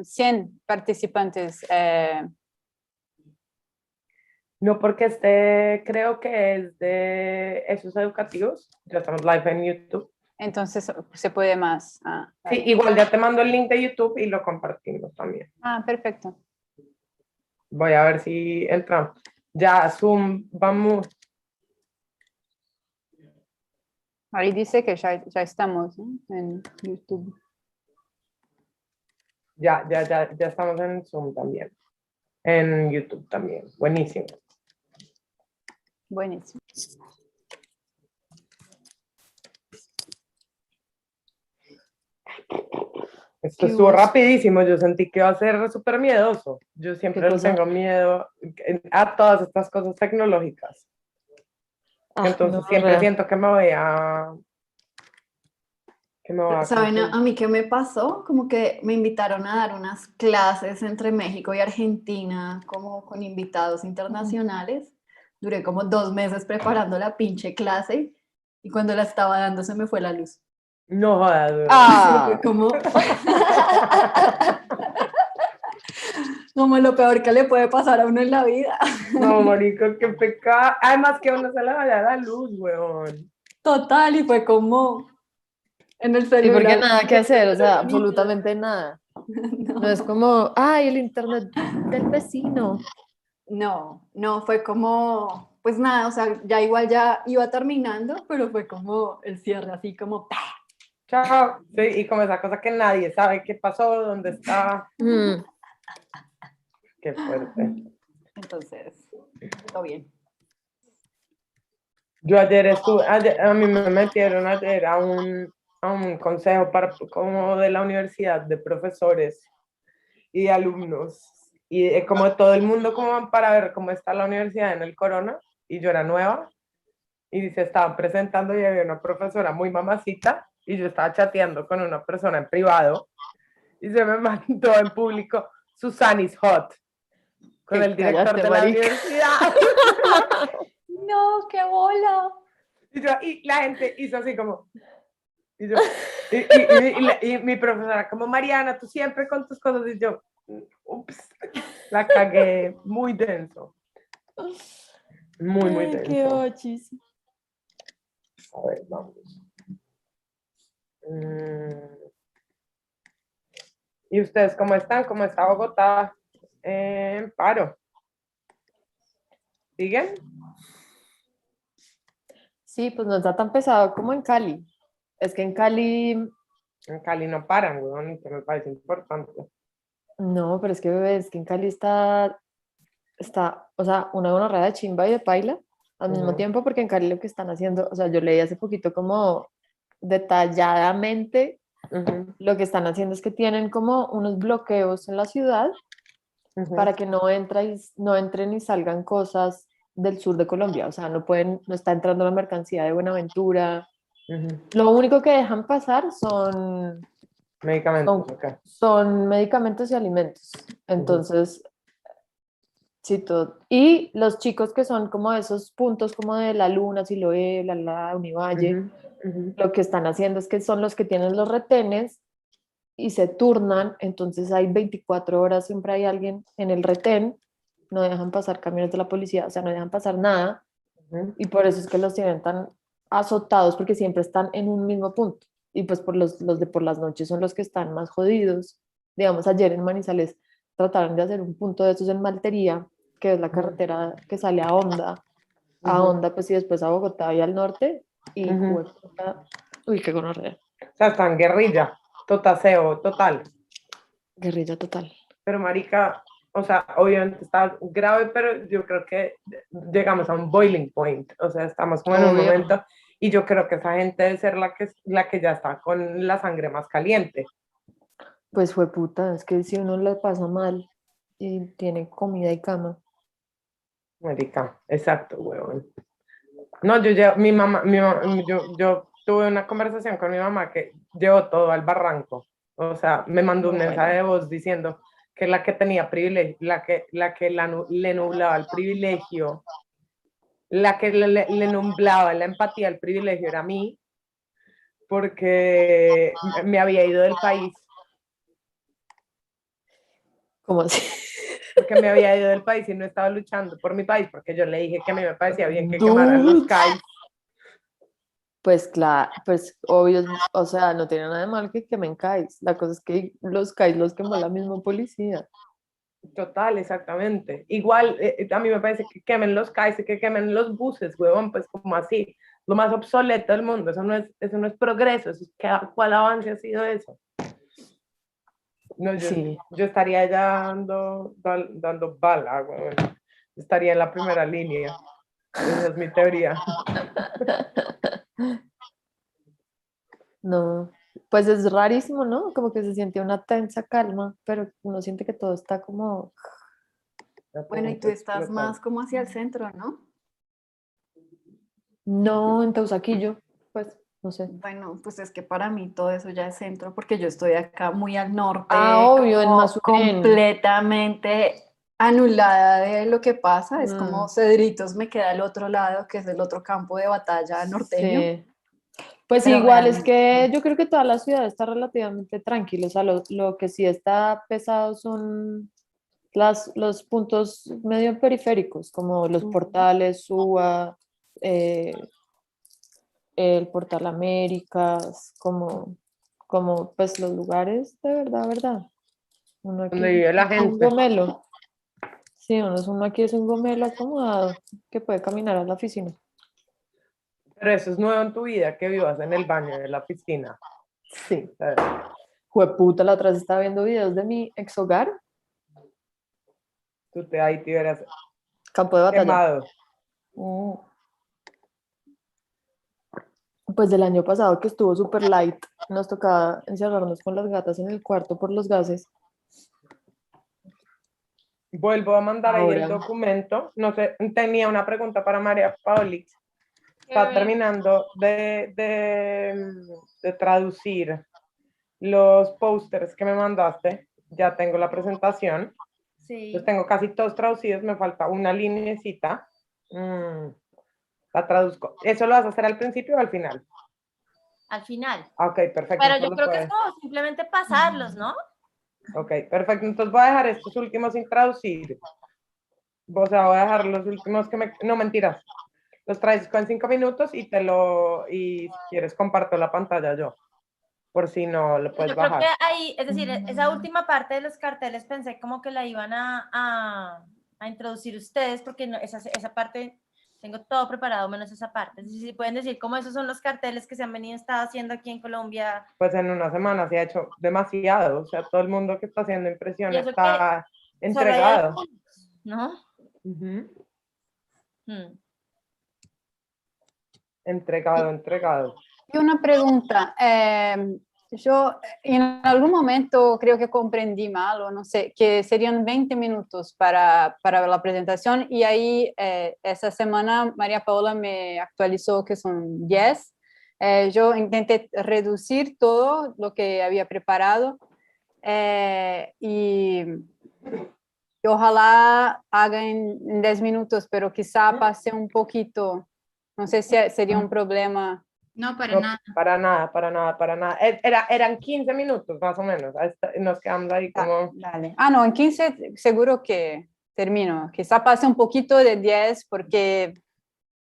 100 participantes. No, porque creo que es de esos educativos. Ya estamos live en YouTube. Entonces se puede más. Sí, igual ya te mando el link de YouTube y lo compartimos también. Perfecto. Voy a ver si entramos. Ya, Zoom, vamos. Ahí dice que ya estamos, ¿no? En YouTube. Ya estamos en Zoom también. En YouTube también. Buenísimo. Buenísimo. Esto estuvo rapidísimo, yo sentí que iba a ser súper miedoso. Yo siempre tengo miedo a todas estas cosas tecnológicas. Entonces siempre siento que me voy a... ¿Saben a mí qué me pasó? Como que me invitaron a dar unas clases entre México y Argentina, como con invitados internacionales. Duré como 2 meses preparando la pinche clase y cuando la estaba dando se me fue la luz. No jodas. Fue como... como lo peor que le puede pasar a uno en la vida. No, marico, qué pecado. Además que a uno se le vaya la luz, weón. Total, y fue como en el celular. Sí, porque nada que hacer, o sea, absolutamente nada. No es como, ay, el internet del vecino. No, fue como, pues nada, o sea, ya igual ya iba terminando, pero fue como el cierre, así como ¡pah! Chao. Sí, y como esa cosa que nadie sabe qué pasó, dónde está. Qué fuerte. Entonces, todo bien. Yo ayer a mí me metieron ayer a un consejo como de la universidad, de profesores y de alumnos, y como todo el mundo como para ver cómo está la universidad en el corona, y yo era nueva, y se estaban presentando y había una profesora muy mamacita, y yo estaba chateando con una persona en privado, y se me mandó en público, Susan is hot, con el director de la universidad. No, qué bola. Y la gente hizo así como... Y mi profesora, como Mariana, tú siempre con tus cosas, y yo, ups, la cagué, muy denso. Muy denso. Qué ochis. A ver, vamos. ¿Y ustedes cómo están? ¿Cómo está Bogotá? En paro. ¿Siguen? Sí, pues no está tan pesado como en Cali. Es que en Cali... En Cali no paran, weón, que me parece importante. No, pero es que, bebé, es que en Cali está, o sea, una gonorrea de chimba y de paila al mismo tiempo, porque en Cali lo que están haciendo, o sea, yo leí hace poquito como detalladamente lo que están haciendo es que tienen como unos bloqueos en la ciudad para que no entren y salgan cosas del sur de Colombia, o sea, no está entrando la mercancía de Buenaventura. Lo único que dejan pasar son medicamentos, son medicamentos y alimentos. Entonces, sí, todo. Y los chicos que son como esos puntos como de la Luna, Siloé, la Univalle, lo que están haciendo es que son los que tienen los retenes y se turnan, entonces hay 24 horas, siempre hay alguien en el retén, no dejan pasar camiones de la policía, o sea, no dejan pasar nada, y por eso es que los tienen tan azotados, porque siempre están en un mismo punto, y pues por los de por las noches son los que están más jodidos. Digamos, ayer en Manizales trataron de hacer un punto de esos en Maltería, que es la carretera que sale a Honda, pues y después a Bogotá y al norte, y uy, qué gonorrea. O sea, están guerrilla, totaseo, total. Guerrilla total. Pero marica, o sea, obviamente está grave, pero yo creo que llegamos a un boiling point, o sea, estamos como en un momento, y yo creo que esa gente debe ser la que ya está con la sangre más caliente. Pues fue puta, es que si uno le pasa mal y tiene comida y cama. Marica, exacto, huevón. No, yo tuve una conversación con mi mamá que llevó todo al barranco, o sea, me mandó un mensaje de voz diciendo que la que tenía privilegio, le nublaba el privilegio, la que le nublaba la empatía, el privilegio era a mí, porque me había ido del país. ¿Cómo así? Porque me había ido del país y no estaba luchando por mi país, porque yo le dije que a mí me parecía bien que quemaran los CAIs. Pues claro, pues obvio, o sea, no tiene nada de mal que quemen CAIs. La cosa es que los CAIs los quemó la misma policía. Total, exactamente. Igual, a mí me parece que quemen los CAIs y que quemen los buses, huevón, pues como así. Lo más obsoleto del mundo, eso no es progreso, ¿cuál avance ha sido eso? No, Sí. yo estaría ya dando bala, huevón. Estaría en la primera línea. Esa es mi teoría. No, pues es rarísimo, ¿no? Como que se siente una tensa calma, pero uno siente que todo está como... Bueno, y tú estás más como hacia el centro, ¿no? No, en Teusaquillo, pues, no sé. Bueno, pues es que para mí todo eso ya es centro porque yo estoy acá muy al norte, Ah, obvio, en como Masuren. completamente anulada de lo que pasa. Es como Mm, Cedritos me queda al otro lado, que es el otro campo de batalla norteño. sí. Pues Pero igual es realmente que yo creo que toda la ciudad está relativamente tranquila. O sea, lo que sí está pesado son los puntos medio periféricos, como los portales, Suba, eh, el Portal Américas, como pues los lugares de verdad, verdad. Uno Donde aquí vive la es un gente. gomelo. Sí, uno aquí es un gomelo acomodado que puede caminar a la oficina. Pero eso es nuevo en tu vida, que vivas en el baño de la piscina. Sí. Jueputa, la otra vez estaba viendo videos de mi ex hogar, Tú ahí te hubieras campo de batalla. quemado. Mm. Pues del año pasado que estuvo super light, nos tocaba encerrarnos con las gatas en el cuarto por los gases. Vuelvo a mandar ahí el Ahora, documento. No sé, tenía una pregunta para María Paola. Está terminando de traducir los pósters que me mandaste. Ya tengo la presentación. Sí, Los tengo casi todos traducidos. Me falta una linecita. La traduzco. ¿Eso lo vas a hacer al principio o al final? al final. Ok, perfecto. Pero yo entonces creo que es como simplemente pasarlos, ¿no? Ok, perfecto. Entonces voy a dejar estos últimos sin traducir. O sea, voy a dejar los últimos que me... No, mentiras. Los traes con 5 minutos y y si quieres comparto la pantalla yo. Por si no lo puedes Yo creo bajar. que ahí, es decir, esa última parte de los carteles pensé como que la iban a introducir ustedes, porque no, esa parte tengo todo preparado menos esa parte. Es decir, si pueden decir cómo esos son los carteles que se han venido estado haciendo aquí en Colombia. Pues en una semana se ha hecho demasiado. O sea, todo el mundo que está haciendo impresión Y eso que está solo hay entregado. algunos, ¿no? Entregado. Y una pregunta, yo en algún momento creo que comprendí mal, o no sé, que serían 20 minutos para la presentación y ahí esa semana María Paola me actualizó que son 10. Yo intenté reducir todo lo que había preparado y ojalá haga en 10 minutos, pero quizá pase un poquito, no sé si sería un problema. No, para No, nada. para nada. Eran 15 minutos más o menos. Nos quedamos ahí como... Dale. Ah, no, en 15 seguro que termino. Quizá pase un poquito de 10 porque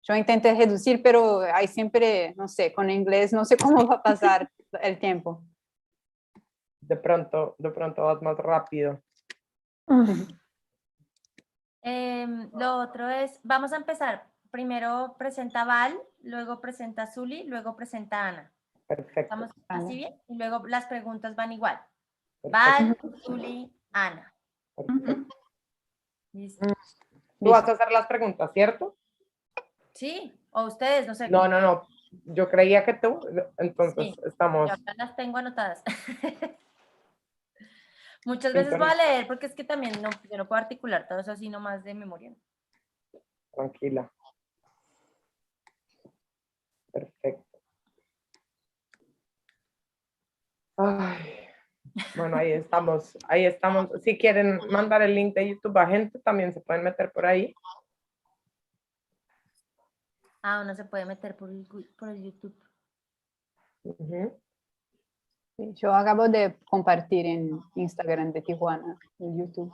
yo intenté reducir, pero hay siempre, no sé, con inglés no sé cómo va a pasar el tiempo. De pronto vas más rápido. Lo otro es, vamos a empezar. Primero presenta Val, luego presenta Zuli, luego presenta Ana. Perfecto. ¿Estamos así bien? Y luego las preguntas van igual. Perfecto. Val, Zuli, Ana. Perfecto. ¿Listo? Tú vas a hacer las preguntas, ¿cierto? Sí, o ustedes, no sé. No. Yo creía que tú, entonces Sí, estamos... yo acá las tengo anotadas. Muchas veces voy a Entonces, leer porque es que también no, yo no puedo articular todo eso así nomás de memoria. tranquila. Perfecto. Ay, bueno, ahí estamos. Si quieren mandar el link de YouTube a gente, también se pueden meter por ahí. Ah, uno se puede meter por el YouTube. Sí, yo acabo de compartir en Instagram de Tijuana, en YouTube.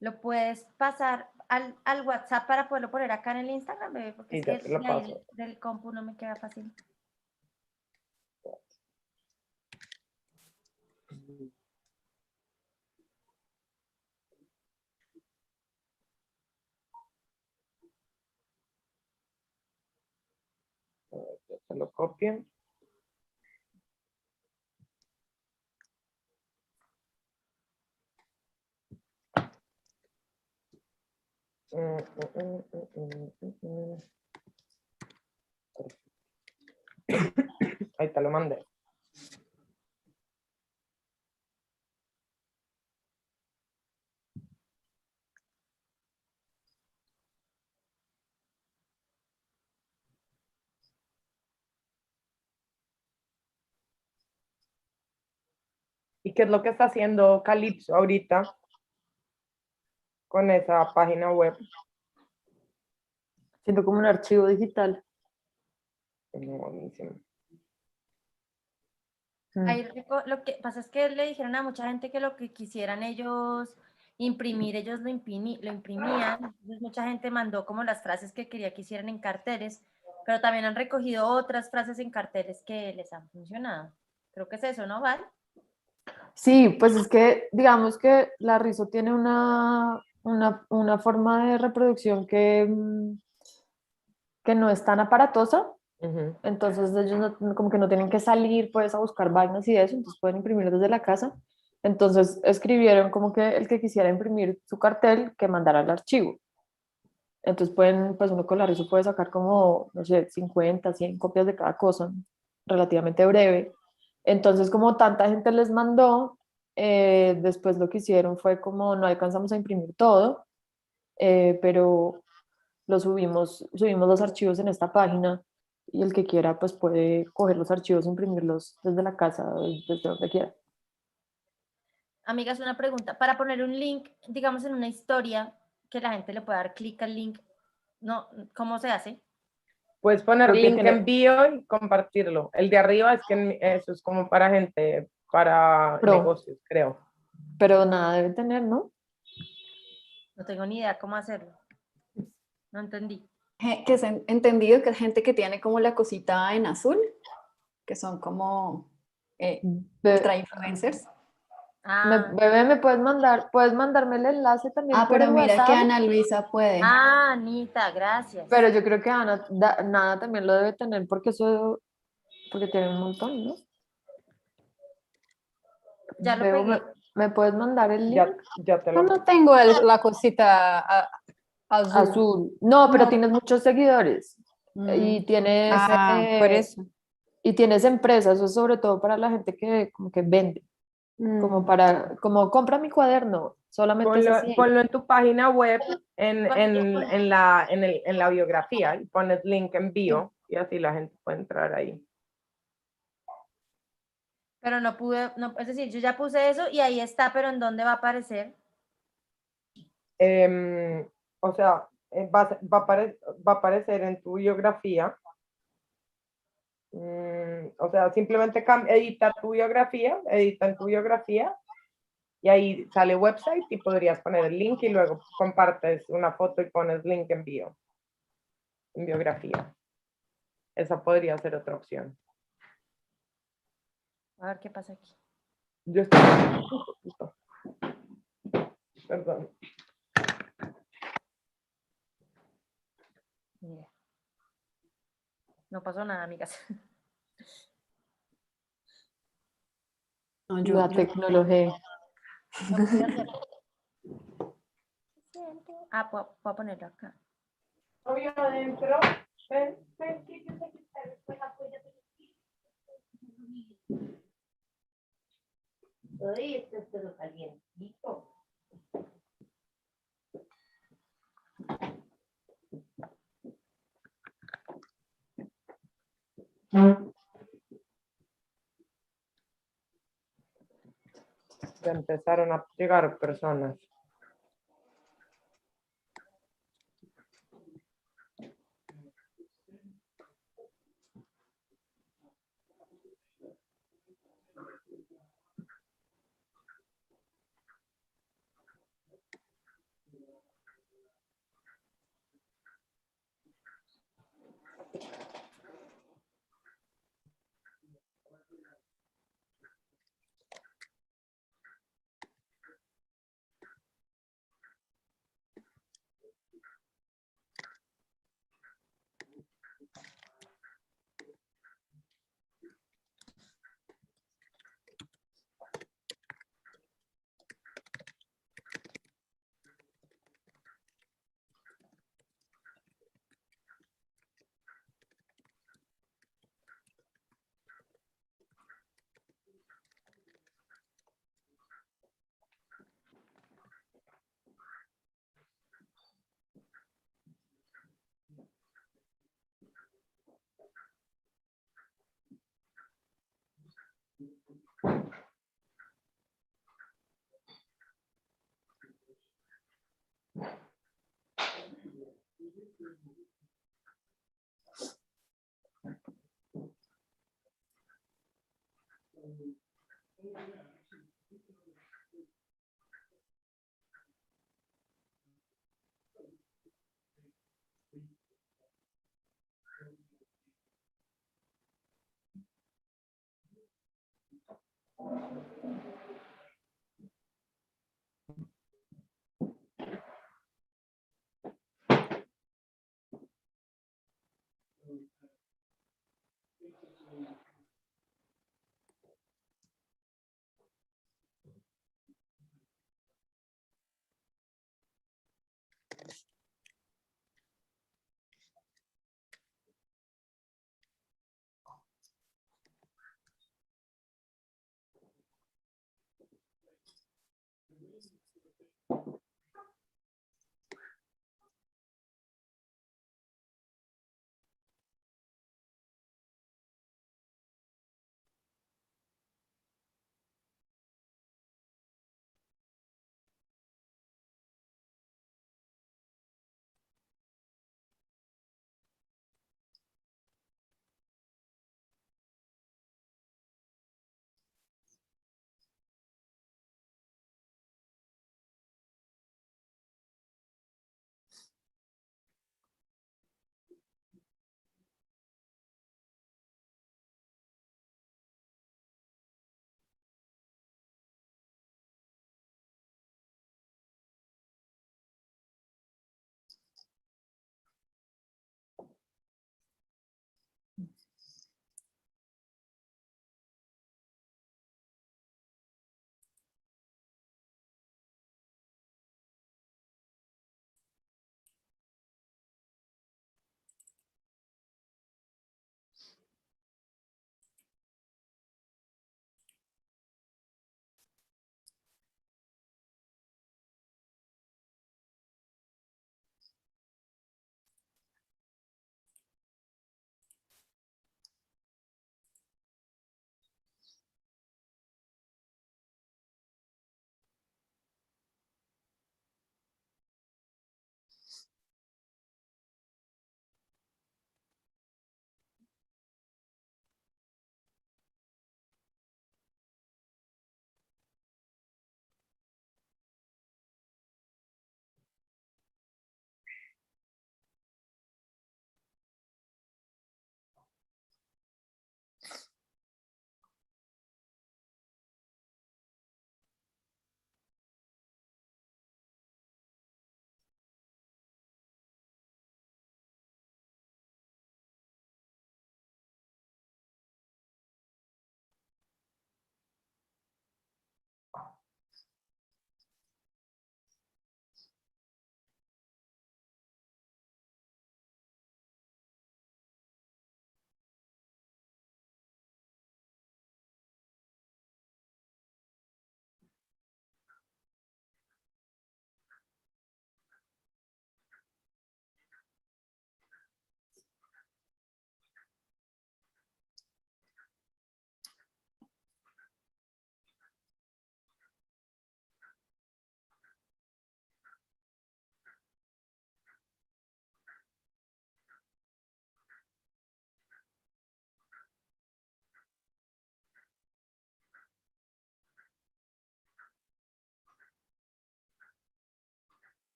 ¿Lo puedes pasar al WhatsApp para poderlo poner acá en el Instagram, bebé? Porque Sí, es ya que te lo de ahí paso. del compu no me queda fácil. Ya se lo copio. Ahí te lo mandé. ¿Y qué es lo que está haciendo Calypso ahorita con esa página web? Siento como un archivo digital. Buenísimo. Ahí lo que pasa es que le dijeron a mucha gente que lo que quisieran ellos imprimir, ellos lo imprimían. Entonces mucha gente mandó como las frases que quería que hicieran en carteles, pero también han recogido otras frases en carteles que les han funcionado. Creo que es eso, ¿no, Val? Sí, pues es que digamos que la rizo tiene una forma de reproducción que no es tan aparatosa, entonces ellos como que no tienen que salir pues a buscar vainas y eso, entonces pueden imprimir desde la casa. Entonces escribieron como que el que quisiera imprimir su cartel que mandara el archivo. Entonces pueden, pues uno con la rizo puede sacar como, no sé, 50, 100 copias de cada cosa, relativamente breve. Entonces como tanta gente les mandó, después lo que hicieron fue como no alcanzamos a imprimir todo, pero subimos los archivos en esta página y el que quiera pues puede coger los archivos e imprimirlos desde la casa, desde donde quiera. Amigas, una pregunta. Para poner un link, digamos, en una historia, que la gente le pueda dar clic al link, no, ¿cómo se hace? Puedes poner Porque link en bio y compartirlo. El de arriba es que eso es como para gente, para negocios, creo. Pero nada debe tener, ¿no? No tengo ni idea cómo hacerlo. No entendí. Que se han entendido que es gente que tiene como la cosita en azul, que son como ultra influencers. Bebé, ¿me puedes mandarme el enlace también por Pero el mira que WhatsApp? Ana Luisa puede. Anita, gracias. Pero yo creo que Ana, nada también lo debe tener porque tiene un montón, ¿no? Ya lo Bebo, pegué. ¿me puedes mandar el link? Ya te Yo lo no tengo la cosita azul. Azul. No, pero No. tienes muchos seguidores y Por eso. tienes empresas, eso es sobre todo para la gente que como que vende, como compra mi cuaderno, solamente es así. Ponlo en tu página web, en la biografía, y pones link en bio, y así la gente puede entrar ahí. Pero no pude, no, es decir, yo ya puse eso y ahí está, pero ¿en dónde va a aparecer? O sea, va a aparecer en tu biografía. O sea, simplemente edita en tu biografía y ahí sale website y podrías poner el link y luego compartes una foto y pones link en bio, en biografía. Esa podría ser otra opción. A ver qué pasa aquí. Yo estoy... Perdón. Mira. No pasó nada, amigas. No, La tecnología. No pude hacerlo. Puedo ponerlo acá. Obvio adentro. Ven. Esto lo calientito. Ya empezaron a llegar personas.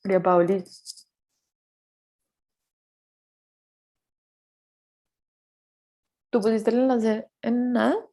María Pauli, ¿tú pusiste el enlace en nada?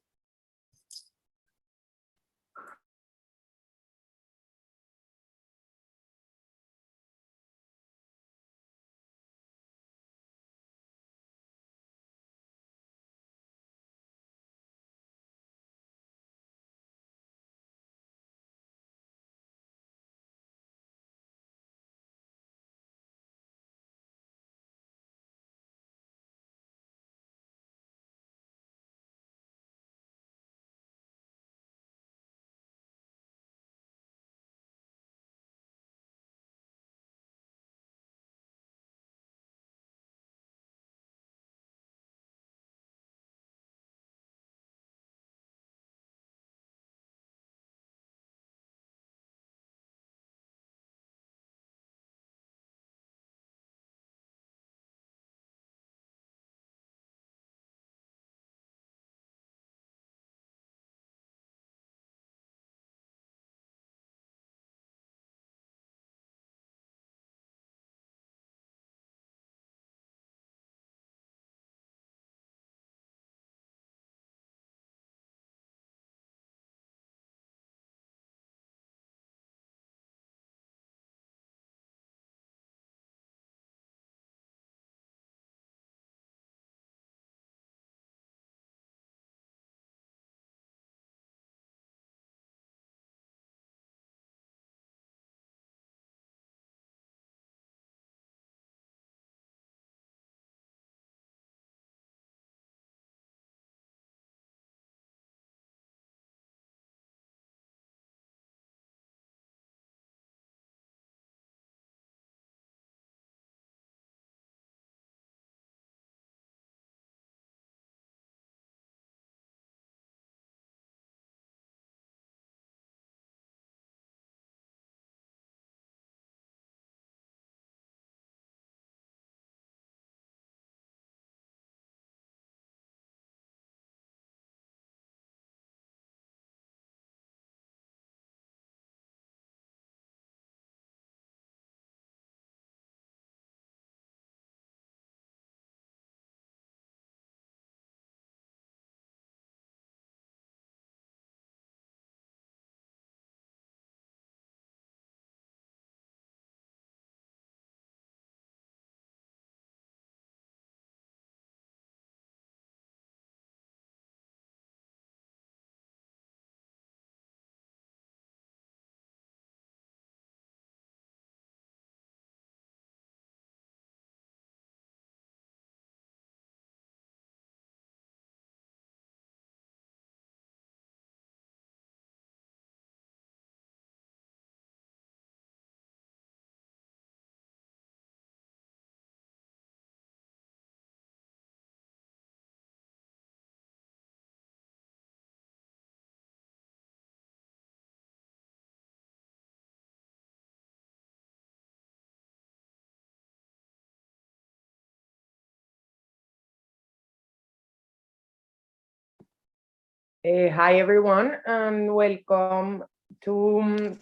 Hi everyone, and welcome to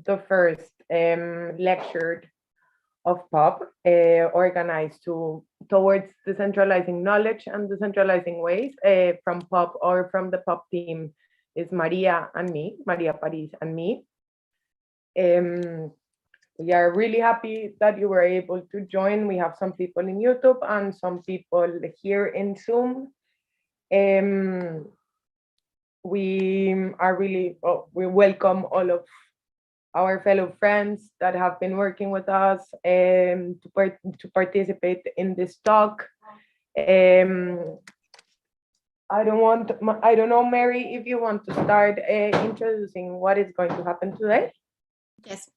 the first lecture of POP, organized towards decentralizing knowledge and decentralizing ways from POP, or from the POP team is Maria and me, Maria Paris and me. We are really happy that you were able to join. We have some people in YouTube and some people here in Zoom. We are really, we welcome all of our fellow friends that have been working with us to participate in this talk. I don't know, Mary, if you want to start introducing what is going to happen today. Yes.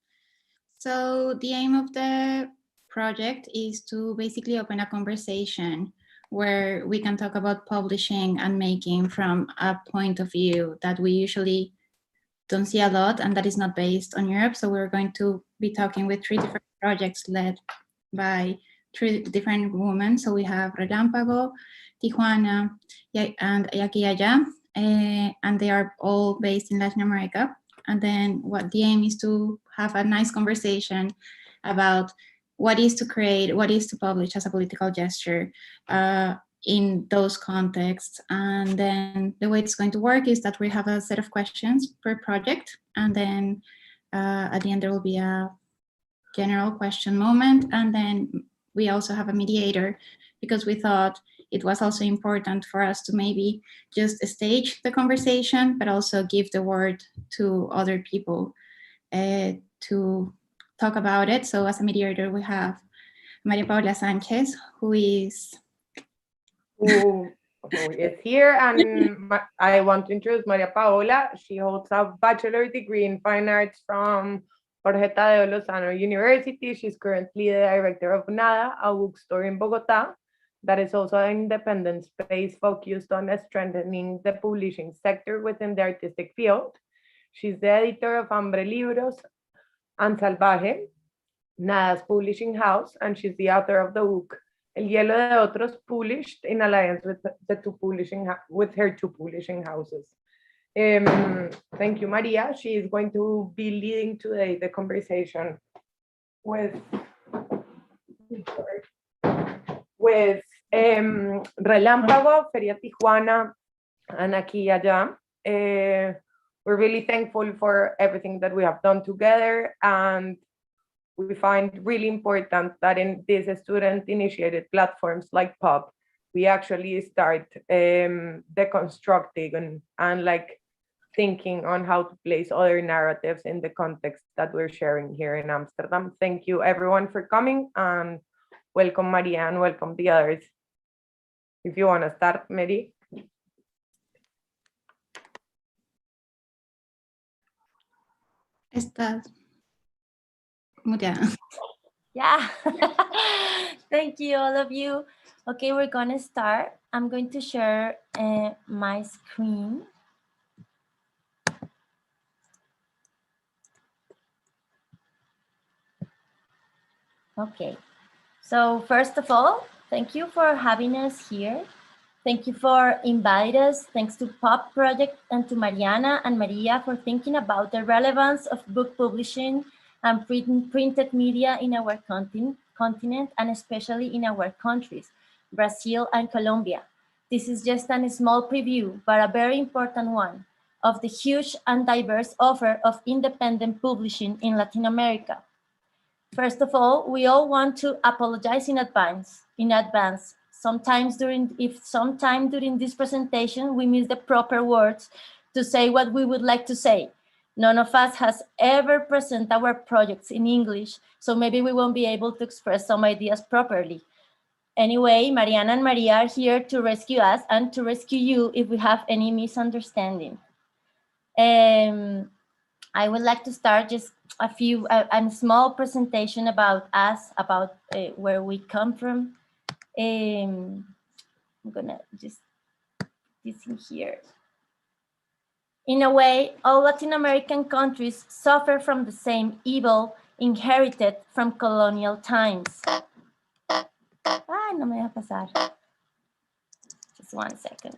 So the aim of the project is to basically open a conversation where we can talk about publishing and making from a point of view that we usually don't see a lot, and that is not based on Europe. So we're going to be talking with 3 different projects led by 3 different women. So we have Relámpago, Tijuana, and Aquí Allá, and they are all based in Latin America. And then what the aim is to have a nice conversation about what is to create, what is to publish as a political gesture in those contexts. And then the way it's going to work is that we have a set of questions per project. And then at the end, there will be a general question moment. And then we also have a mediator, because we thought it was also important for us to maybe just stage the conversation, but also give the word to other people to talk about it. So as a mediator, we have Maria Paola Sanchez, who is here, and I want to introduce Maria Paola. She holds a bachelor degree in fine arts from Jorge Tadeo Lozano University. She's currently the director of Nada, a bookstore in Bogota that is also an independent space focused on strengthening the publishing sector within the artistic field. She's the editor of Hambre Libros and Salvaje, Nada's publishing house, and she's the author of the book El Hielo de Otros, published in alliance with her 2 publishing houses. Thank you, Maria. She is going to be leading today the conversation with Relámpago, Feria Tijuana, and Aquí Allá. We're really thankful for everything that we have done together, and we find really important that in these student-initiated platforms like POP, we actually start deconstructing and like thinking on how to place other narratives in the context that we're sharing here in Amsterdam. Thank you everyone for coming, and welcome Maria, and welcome the others. If you want to start, Mary. Estás muteada. Yeah. Thank you, all of you. Okay, we're going to start. I'm going to share my screen. Okay, so first of all, thank you for having us here. Thank you for inviting us. Thanks to POP Project and to Mariana and Maria for thinking about the relevance of book publishing and printed media in our continent, and especially in our countries, Brazil and Colombia. This is just a small preview, but a very important one, of the huge and diverse offer of independent publishing in Latin America. First of all, we all want to apologize in advance. Sometime during this presentation, we miss the proper words to say what we would like to say. None of us has ever presented our projects in English, so maybe we won't be able to express some ideas properly. Anyway, Mariana and Maria are here to rescue us and to rescue you if we have any misunderstanding. I would like to start just a small presentation about us, about where we come from. I'm gonna just this in here. In a way, all Latin American countries suffer from the same evil inherited from colonial times. No me va a pasar. Just 1 second.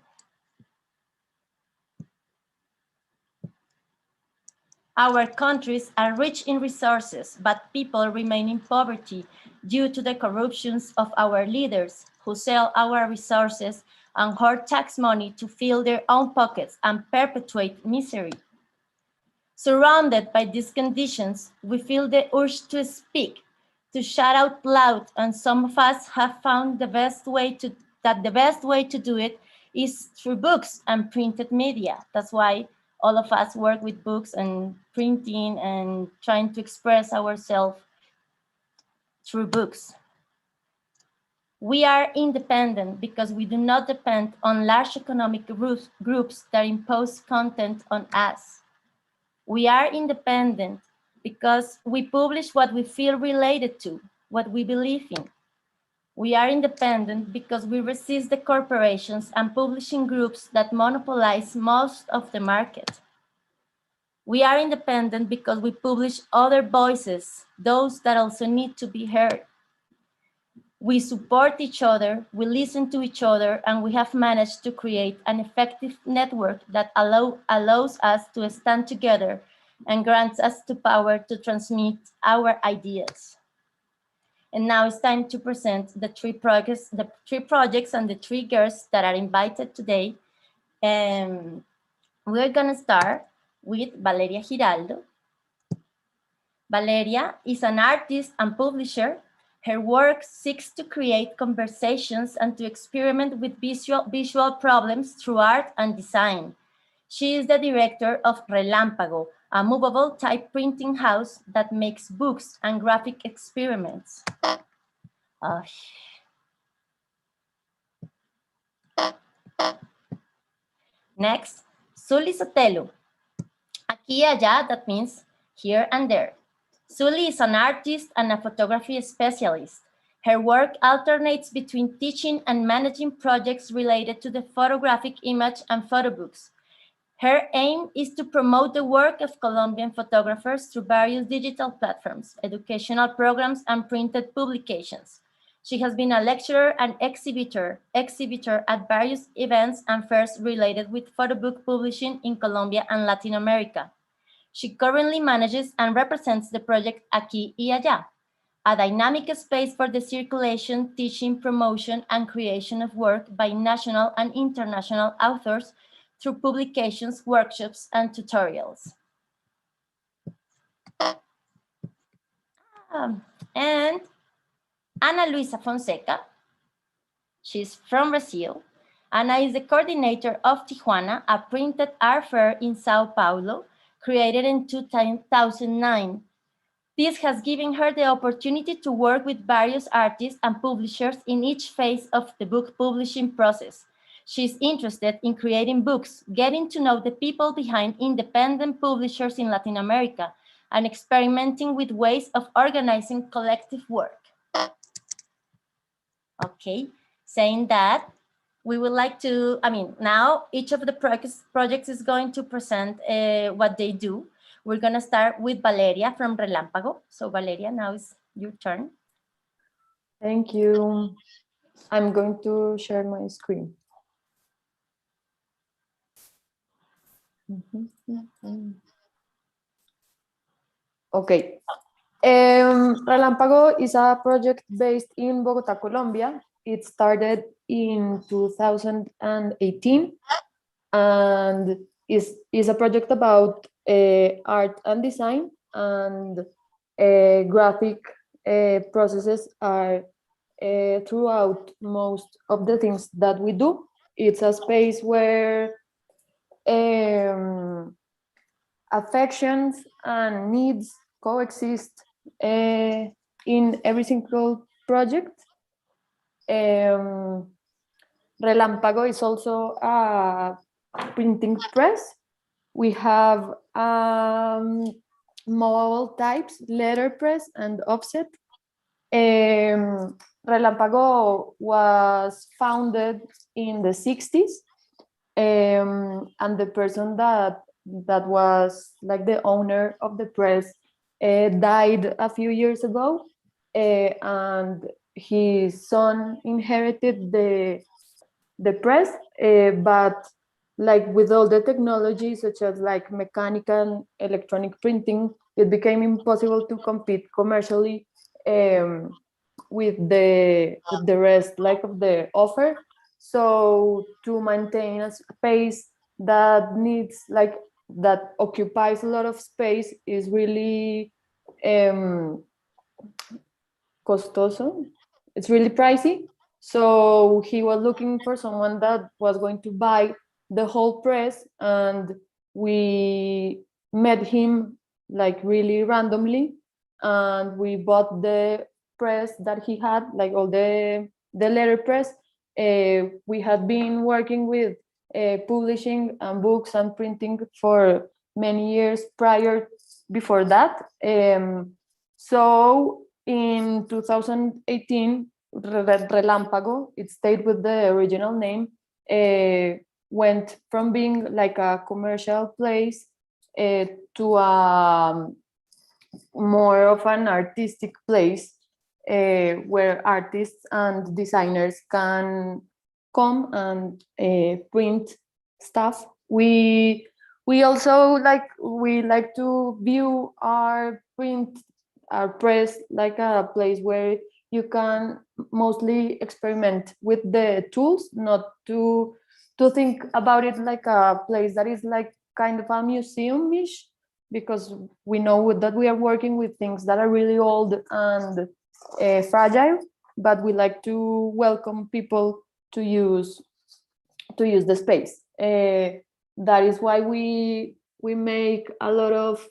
Our countries are rich in resources, but people remain in poverty due to the corruptions of our leaders who sell our resources and hoard tax money to fill their own pockets and perpetuate misery. Surrounded by these conditions, we feel the urge to speak, to shout out loud, and some of us have found the best way to do it is through books and printed media. That's why all of us work with books and printing and trying to express ourselves through books. We are independent because we do not depend on large economic groups that impose content on us. We are independent because we publish what we feel related to, what we believe in. We are independent because we resist the corporations and publishing groups that monopolize most of the market. We are independent because we publish other voices, those that also need to be heard. We support each other, we listen to each other, and we have managed to create an effective network that allows us to stand together and grants us the power to transmit our ideas. And now it's time to present the three projects and the three girls that are invited today. We're gonna start with Valeria Giraldo. Valeria is an artist and publisher. Her work seeks to create conversations and to experiment with visual problems through art and design. She is the director of Relámpago, a movable type printing house that makes books and graphic experiments. Next, Sully Sotelo. Aquí y allá, that means here and there. Sully is an artist and a photography specialist. Her work alternates between teaching and managing projects related to the photographic image and photo books. Her aim is to promote the work of Colombian photographers through various digital platforms, educational programs, and printed publications. She has been a lecturer and exhibitor at various events and fairs related with photo book publishing in Colombia and Latin America. She currently manages and represents the project Aquí y Allá, a dynamic space for the circulation, teaching, promotion, and creation of work by national and international authors through publications, workshops, and tutorials. And Ana Luisa Fonseca, she's from Brazil. Ana is the coordinator of Tijuana, a printed art fair in Sao Paulo, created in 2009. This has given her the opportunity to work with various artists and publishers in each phase of the book publishing process. She's interested in creating books, getting to know the people behind independent publishers in Latin America, and experimenting with ways of organizing collective work. Okay, saying that, we would like to, now each of the projects is going to present what they do. We're gonna start with Valeria from Relámpago. So Valeria, now is your turn. Thank you. I'm going to share my screen. Okay. Relámpago is a project based in Bogota, Colombia. It started in 2018 and is a project about art and design, and graphic processes are throughout most of the things that we do. It's a space where affections and needs coexist in every single project. Relámpago is also a printing press. We have mobile types, letterpress, and offset. Relámpago was founded in the 60s, and the person that was like the owner of the press died a few years ago, and his son inherited the press, but like with all the technology such as like mechanical and electronic printing, it became impossible to compete commercially with the rest like of the offer. So to maintain a space that needs like that occupies a lot of space is really costoso. It's really pricey. So he was looking for someone that was going to buy the whole press, and we met him like really randomly, and we bought the press that he had, like all the letterpress. We had been working with publishing and books and printing for many years prior before that. So in 2018, Relámpago, it stayed with the original name, went from being like a commercial place to a more of an artistic place where artists and designers can come and print stuff. We also like to view our press like a place where you can mostly experiment with the tools, not to think about it like a place that is like kind of a museum-ish, because we know that we are working with things that are really old and fragile, but we like to welcome people to use the space. That is why we make a lot of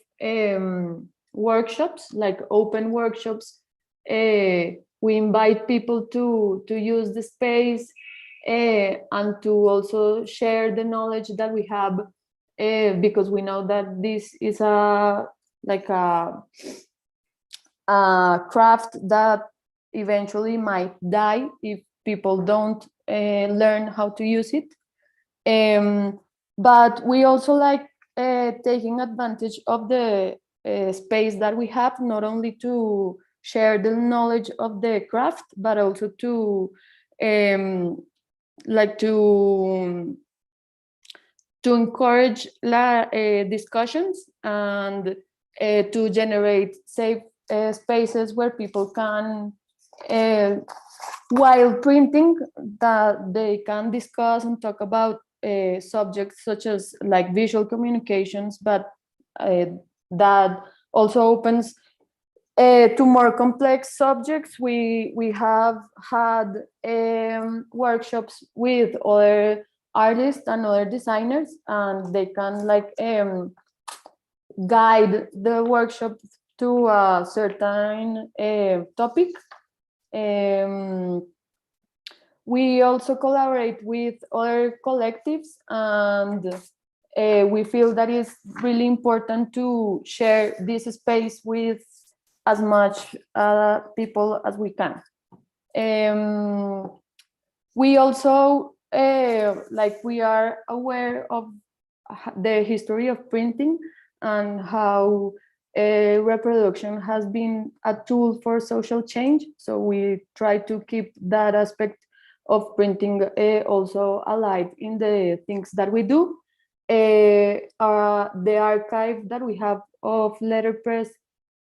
workshops, like open workshops. We invite people to use the space and to also share the knowledge that we have, because we know that this is a craft that eventually might die if people don't learn how to use it. But we also like taking advantage of the space that we have, not only to share the knowledge of the craft, but also to encourage discussions and to generate safe spaces where people can, while printing, that they can discuss and talk about subjects such as like visual communications, but that also opens to more complex subjects. We have had workshops with other artists and other designers, and they can like guide the workshop to a certain topic. We also collaborate with other collectives, and we feel that it's really important to share this space with as much people as we can. We also we are aware of the history of printing and how reproduction has been a tool for social change. So we try to keep that aspect of printing also alive in the things that we do. The archive that we have of letterpress,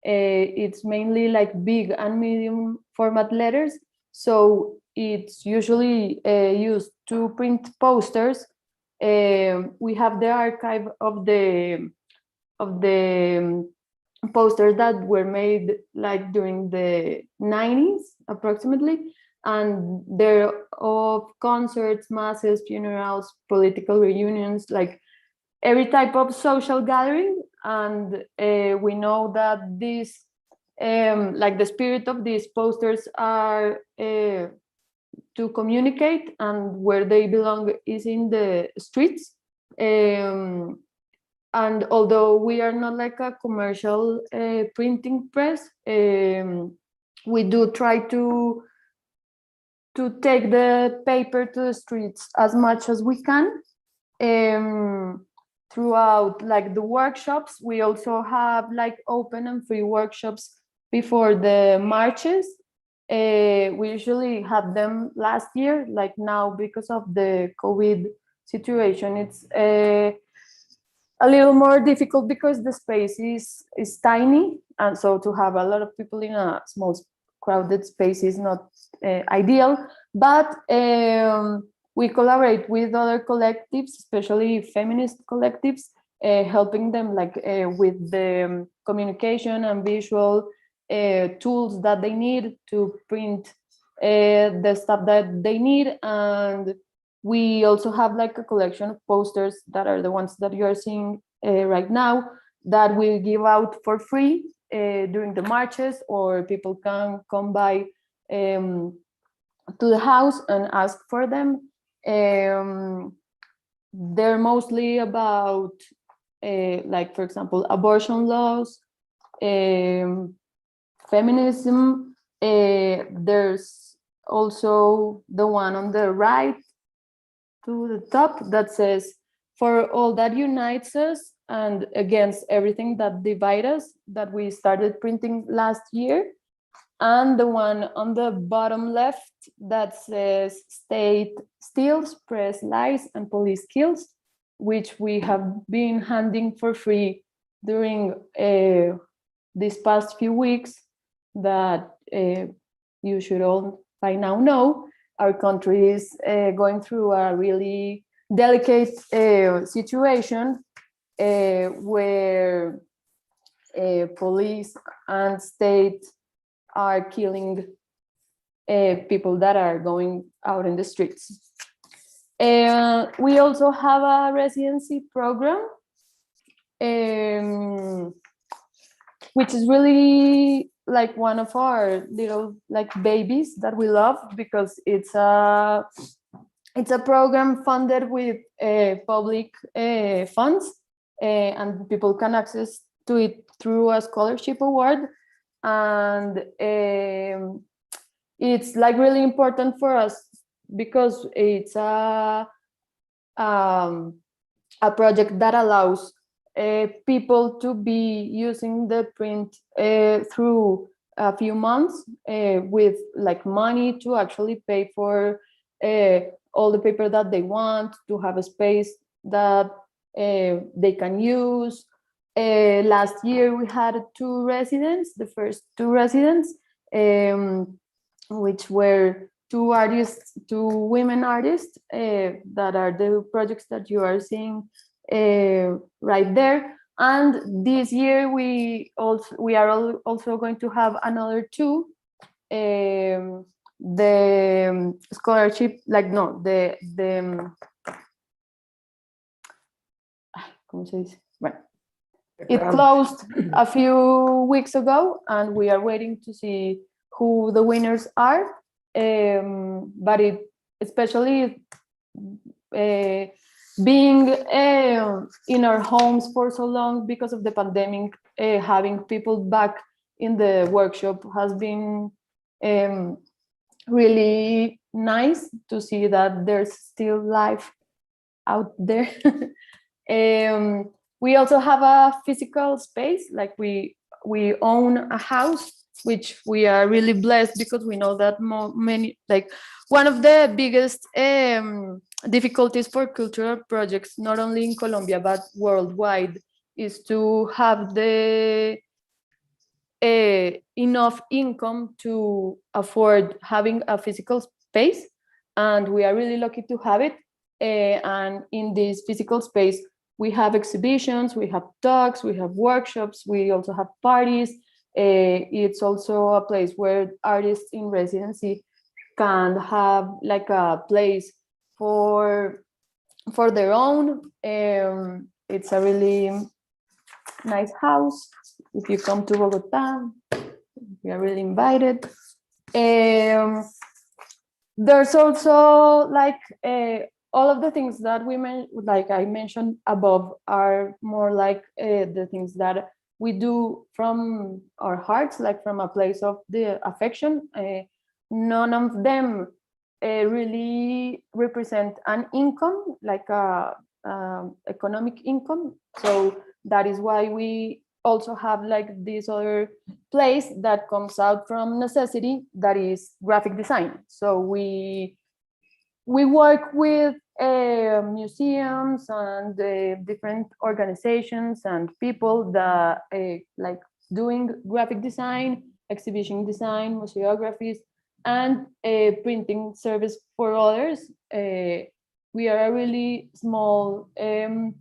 it's mainly like big and medium format letters. So it's usually used to print posters. We have the archive of the posters that were made like during the 90s approximately, and they're of concerts, masses, funerals, political reunions, like every type of social gathering. And we know that this like the spirit of these posters are to communicate, and where they belong is in the streets. And although we are not like a commercial printing press, we do try to take the paper to the streets as much as we can. Throughout like the workshops, we also have like open and free workshops before the marches. We usually had them last year, like now because of the COVID situation, it's a little more difficult because the space is tiny, and so to have a lot of people in a small crowded space is not ideal. But we collaborate with other collectives, especially feminist collectives, helping them like with the communication and visual tools that they need to print the stuff that they need. And we also have like a collection of posters that are the ones that you are seeing right now that we give out for free during the marches, or people can come by to the house and ask for them. They're mostly about like, for example, abortion laws, feminism. There's also the one on the right to the top that says, "For all that unites us and against everything that divides us," that we started printing last year. And the one on the bottom left that says, "State steals, press lies, and police kills," which we have been handing for free during these past few weeks, that you should all by now know our country is going through a really delicate situation where police and state are killing people that are going out in the streets. We also have a residency program, which is really like one of our little like babies that we love, because it's a program funded with public funds, and people can access to it through a scholarship award. And it's like really important for us because it's a project that allows people to be using the print through a few months with like money to actually pay for all the paper that they want, to have a space that they can use. Last year we had two residents, the first two residents, which were two artists, two women artists, that are the projects that you are seeing right there. And this year we are also going to have another two. The scholarship, like no, the ¿cómo se dice? Bueno, it closed a few weeks ago, and we are waiting to see who the winners are. But it, especially being in our homes for so long because of the pandemic, having people back in the workshop has been really nice to see that there's still life out there. We also have a physical space, like we own a house, which we are really blessed because we know that many, like one of the biggest difficulties for cultural projects, not only in Colombia but worldwide, is to have the enough income to afford having a physical space, and we are really lucky to have it. And in this physical space we have exhibitions, we have talks, we have workshops, we also have parties. It's also a place where artists in residency can have like a place for their own. It's a really nice house. If you come to Bogota, you are really invited. There's also like all of the things that like I mentioned above are more like the things that we do from our hearts, like from a place of the affection. None of them really represent an income, like a economic income. So that is why we also have like this other place that comes out from necessity, that is graphic design. So we work with museums and different organizations and people that like doing graphic design, exhibition design, museographies, and printing service for others. We are a really small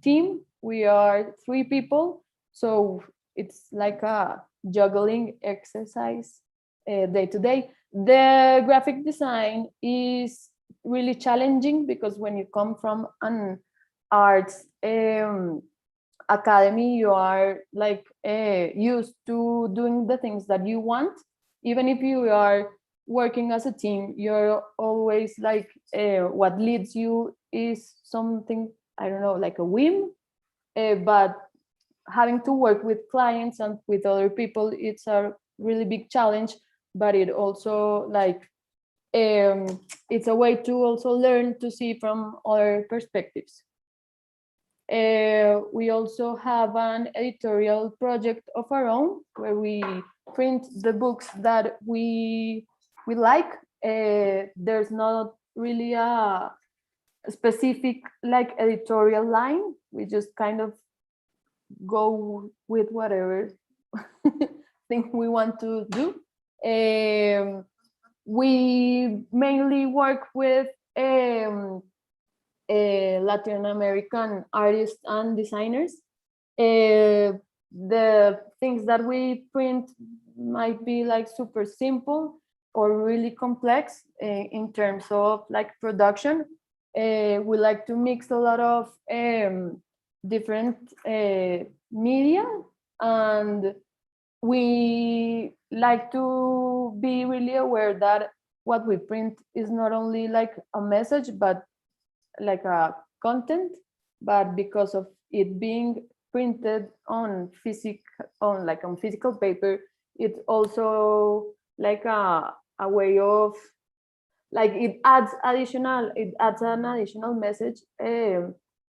team. We are 3 people, so it's like a juggling exercise day to day. The graphic design is really challenging because when you come from an arts academy, you are like used to doing the things that you want. Even if you are working as a team, you're always like what leads you is something, I don't know, like a whim, but having to work with clients and with other people, it's a really big challenge, but it also like it's a way to also learn to see from other perspectives. We also have an editorial project of our own where we print the books that we like. There's not really a specific like editorial line. We just kind of go with whatever thing we want to do. We mainly work with Latin American artists and designers. The things that we print might be like super simple or really complex in terms of like production. We like to mix a lot of different media, and we like to be really aware that what we print is not only like a message but like a content, but because of it being printed on physical paper, it's also like a way of like it adds an additional message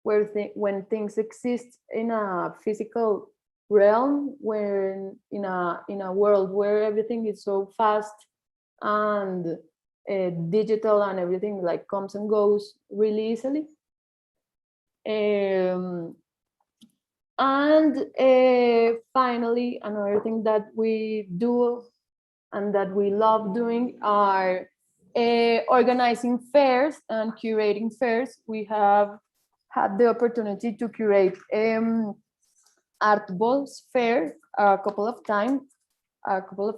when things exist in a physical realm, when in a world where everything is so fast and digital and everything like comes and goes really easily. And finally, another thing that we do and that we love doing are organizing fairs and curating fairs. We have had the opportunity to curate Art Ball's fair a couple of times. Art Ball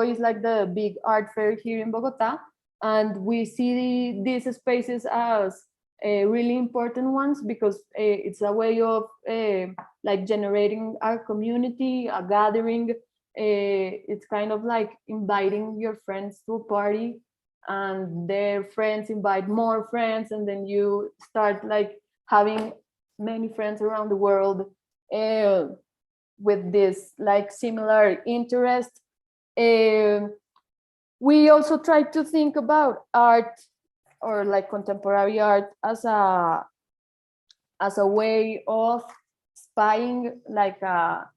is like the big art fair here in Bogota, and we see these spaces as really important ones because it's a way of like generating a community, a gathering. It's kind of like inviting your friends to a party, and their friends invite more friends, and then you start like having many friends around the world with this like similar interest. We also try to think about art or like contemporary art as a way of spying, like a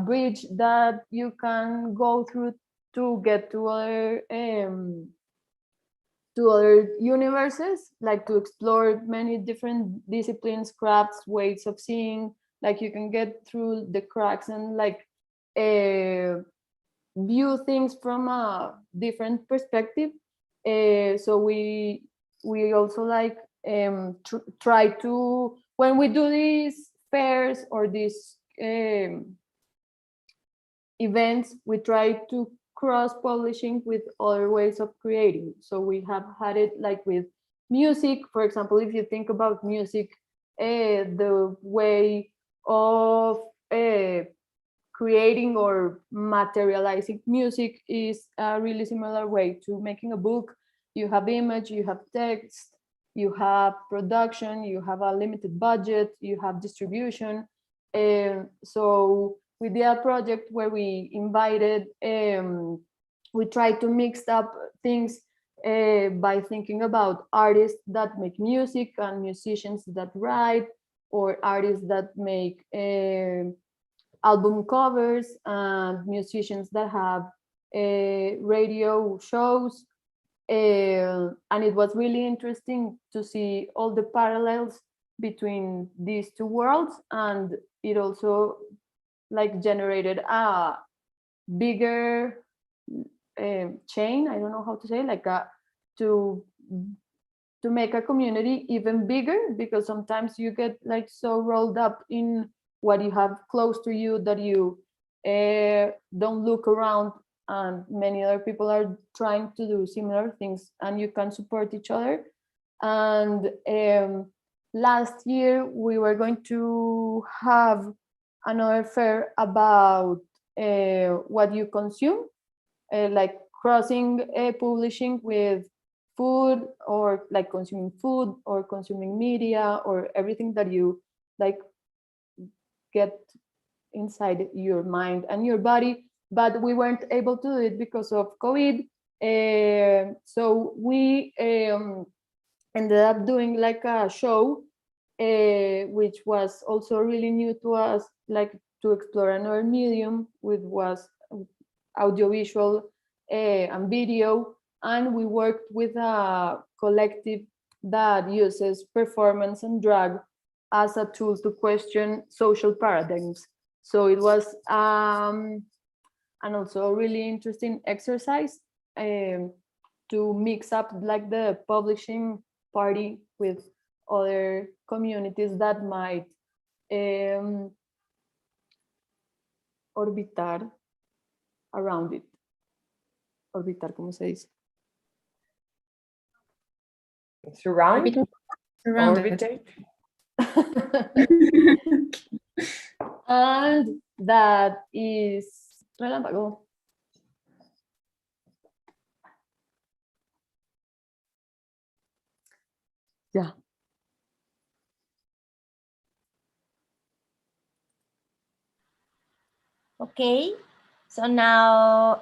bridge that you can go through to get to other universes, like to explore many different disciplines, crafts, ways of seeing. Like you can get through the cracks and like view things from a different perspective. So we also like try to, when we do these fairs or these events, we try to cross publishing with other ways of creating. So we have had it like with music, for example. If you think about music, the way of creating or materializing music is a really similar way to making a book. You have image, you have text, you have production, you have a limited budget, you have distribution. So we did a project where we invited, we tried to mix up things by thinking about artists that make music and musicians that write, or artists that make album covers and musicians that have radio shows. And it was really interesting to see all the parallels between these two worlds, and it also like generated a bigger chain, I don't know how to say, like to make a community even bigger, because sometimes you get like so rolled up in what you have close to you that you don't look around, and many other people are trying to do similar things and you can support each other. And last year we were going to have another fair about what you consume, like crossing publishing with food, or like consuming food or consuming media or everything that you like get inside your mind and your body. But we weren't able to do it because of COVID. So we ended up doing like a show, which was also really new to us, like to explore another medium, which was audiovisual and video. And we worked with a collective that uses performance and drag as a tool to question social paradigms. So it was and also a really interesting exercise to mix up like the publishing party with other communities that might orbitar around it. Orbitar, ¿cómo se dice? Surround? Surrounded. And that is relámpago. Yeah. Okay, so now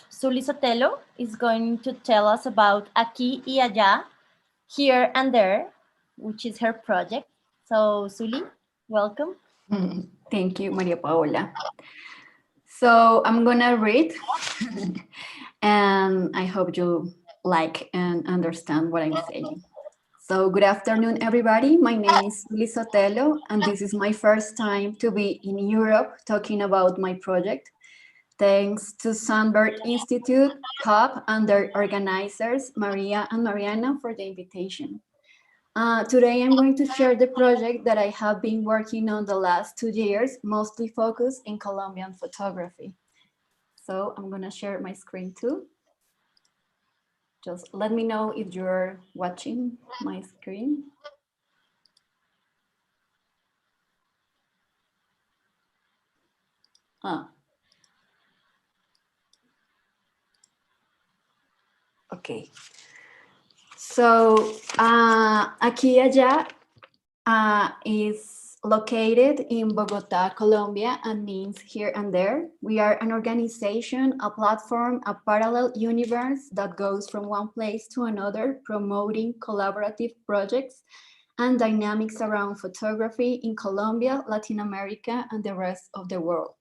Sully Sotelo is going to tell us about Aquí y Allá, Here and There, which is her project. So Sully, welcome. Thank you, Maria Paola. So I'm gonna read and I hope you like and understand what I'm saying. So good afternoon, everybody. My name is Suli Sotelo, and this is my first time to be in Europe talking about my project. Thanks to Sandberg Institute, PUB, and their organizers, Maria and Mariana, for the invitation. Today, I'm going to share the project that I have been working on the last 2 years, mostly focused in Colombian photography. So I'm going to share my screen too. Just let me know if you're watching my screen. Okay. So Aquí y Allá is located in Bogota, Colombia, and means here and there. We are an organization, a platform, a parallel universe that goes from one place to another, promoting collaborative projects and dynamics around photography in Colombia, Latin America, and the rest of the world.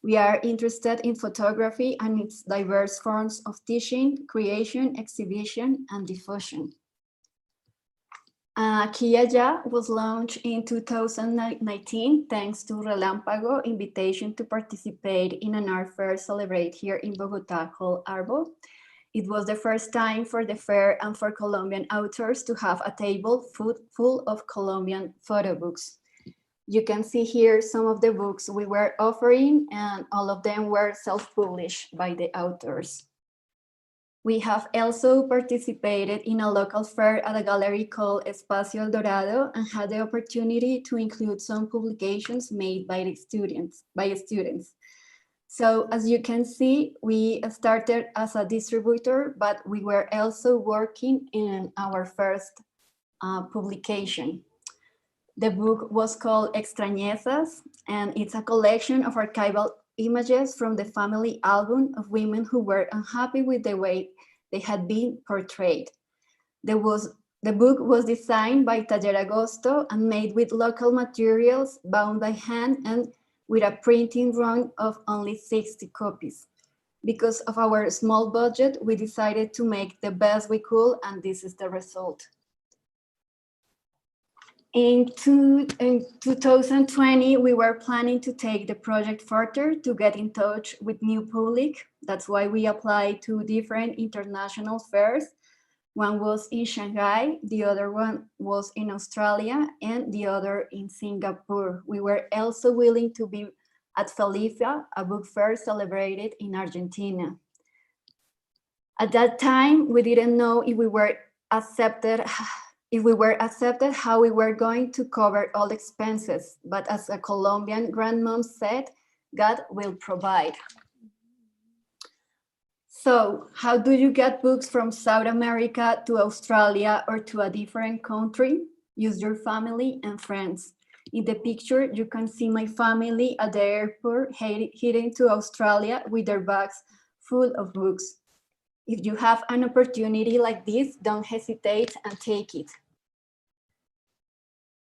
We are interested in photography and its diverse forms of teaching, creation, exhibition, and diffusion. Aquí y Allá was launched in 2019 thanks to Relámpago invitation to participate in an art fair celebrated here in Bogota called Arbo. It was the first time for the fair and for Colombian authors to have a table full of Colombian photo books. You can see here some of the books we were offering, and all of them were self-published by the authors. We have also participated in a local fair at a gallery called Espacio El Dorado and had the opportunity to include some publications made by the students. So as you can see, we started as a distributor, but we were also working in our first publication. The book was called Extrañezas, and it's a collection of archival images from the family album of women who were unhappy with the way they had been portrayed. The book was designed by Taller Agosto and made with local materials, bound by hand, and with a printing run of only 60 copies. Because of our small budget, we decided to make the best we could, and this is the result. In 2020, we were planning to take the project further to get in touch with new public. That's why we applied to different international fairs. One was in Shanghai, the other one was in Australia, and the other in Singapore. We were also willing to be at Felicia, a book fair celebrated in Argentina. At that time, we didn't know if we were accepted, how we were going to cover all expenses. But as a Colombian grandmom said, God will provide. So how do you get books from South America to Australia or to a different country? Use your family and friends. In the picture, you can see my family at the airport heading to Australia with their bags full of books. If you have an opportunity like this, don't hesitate and take it.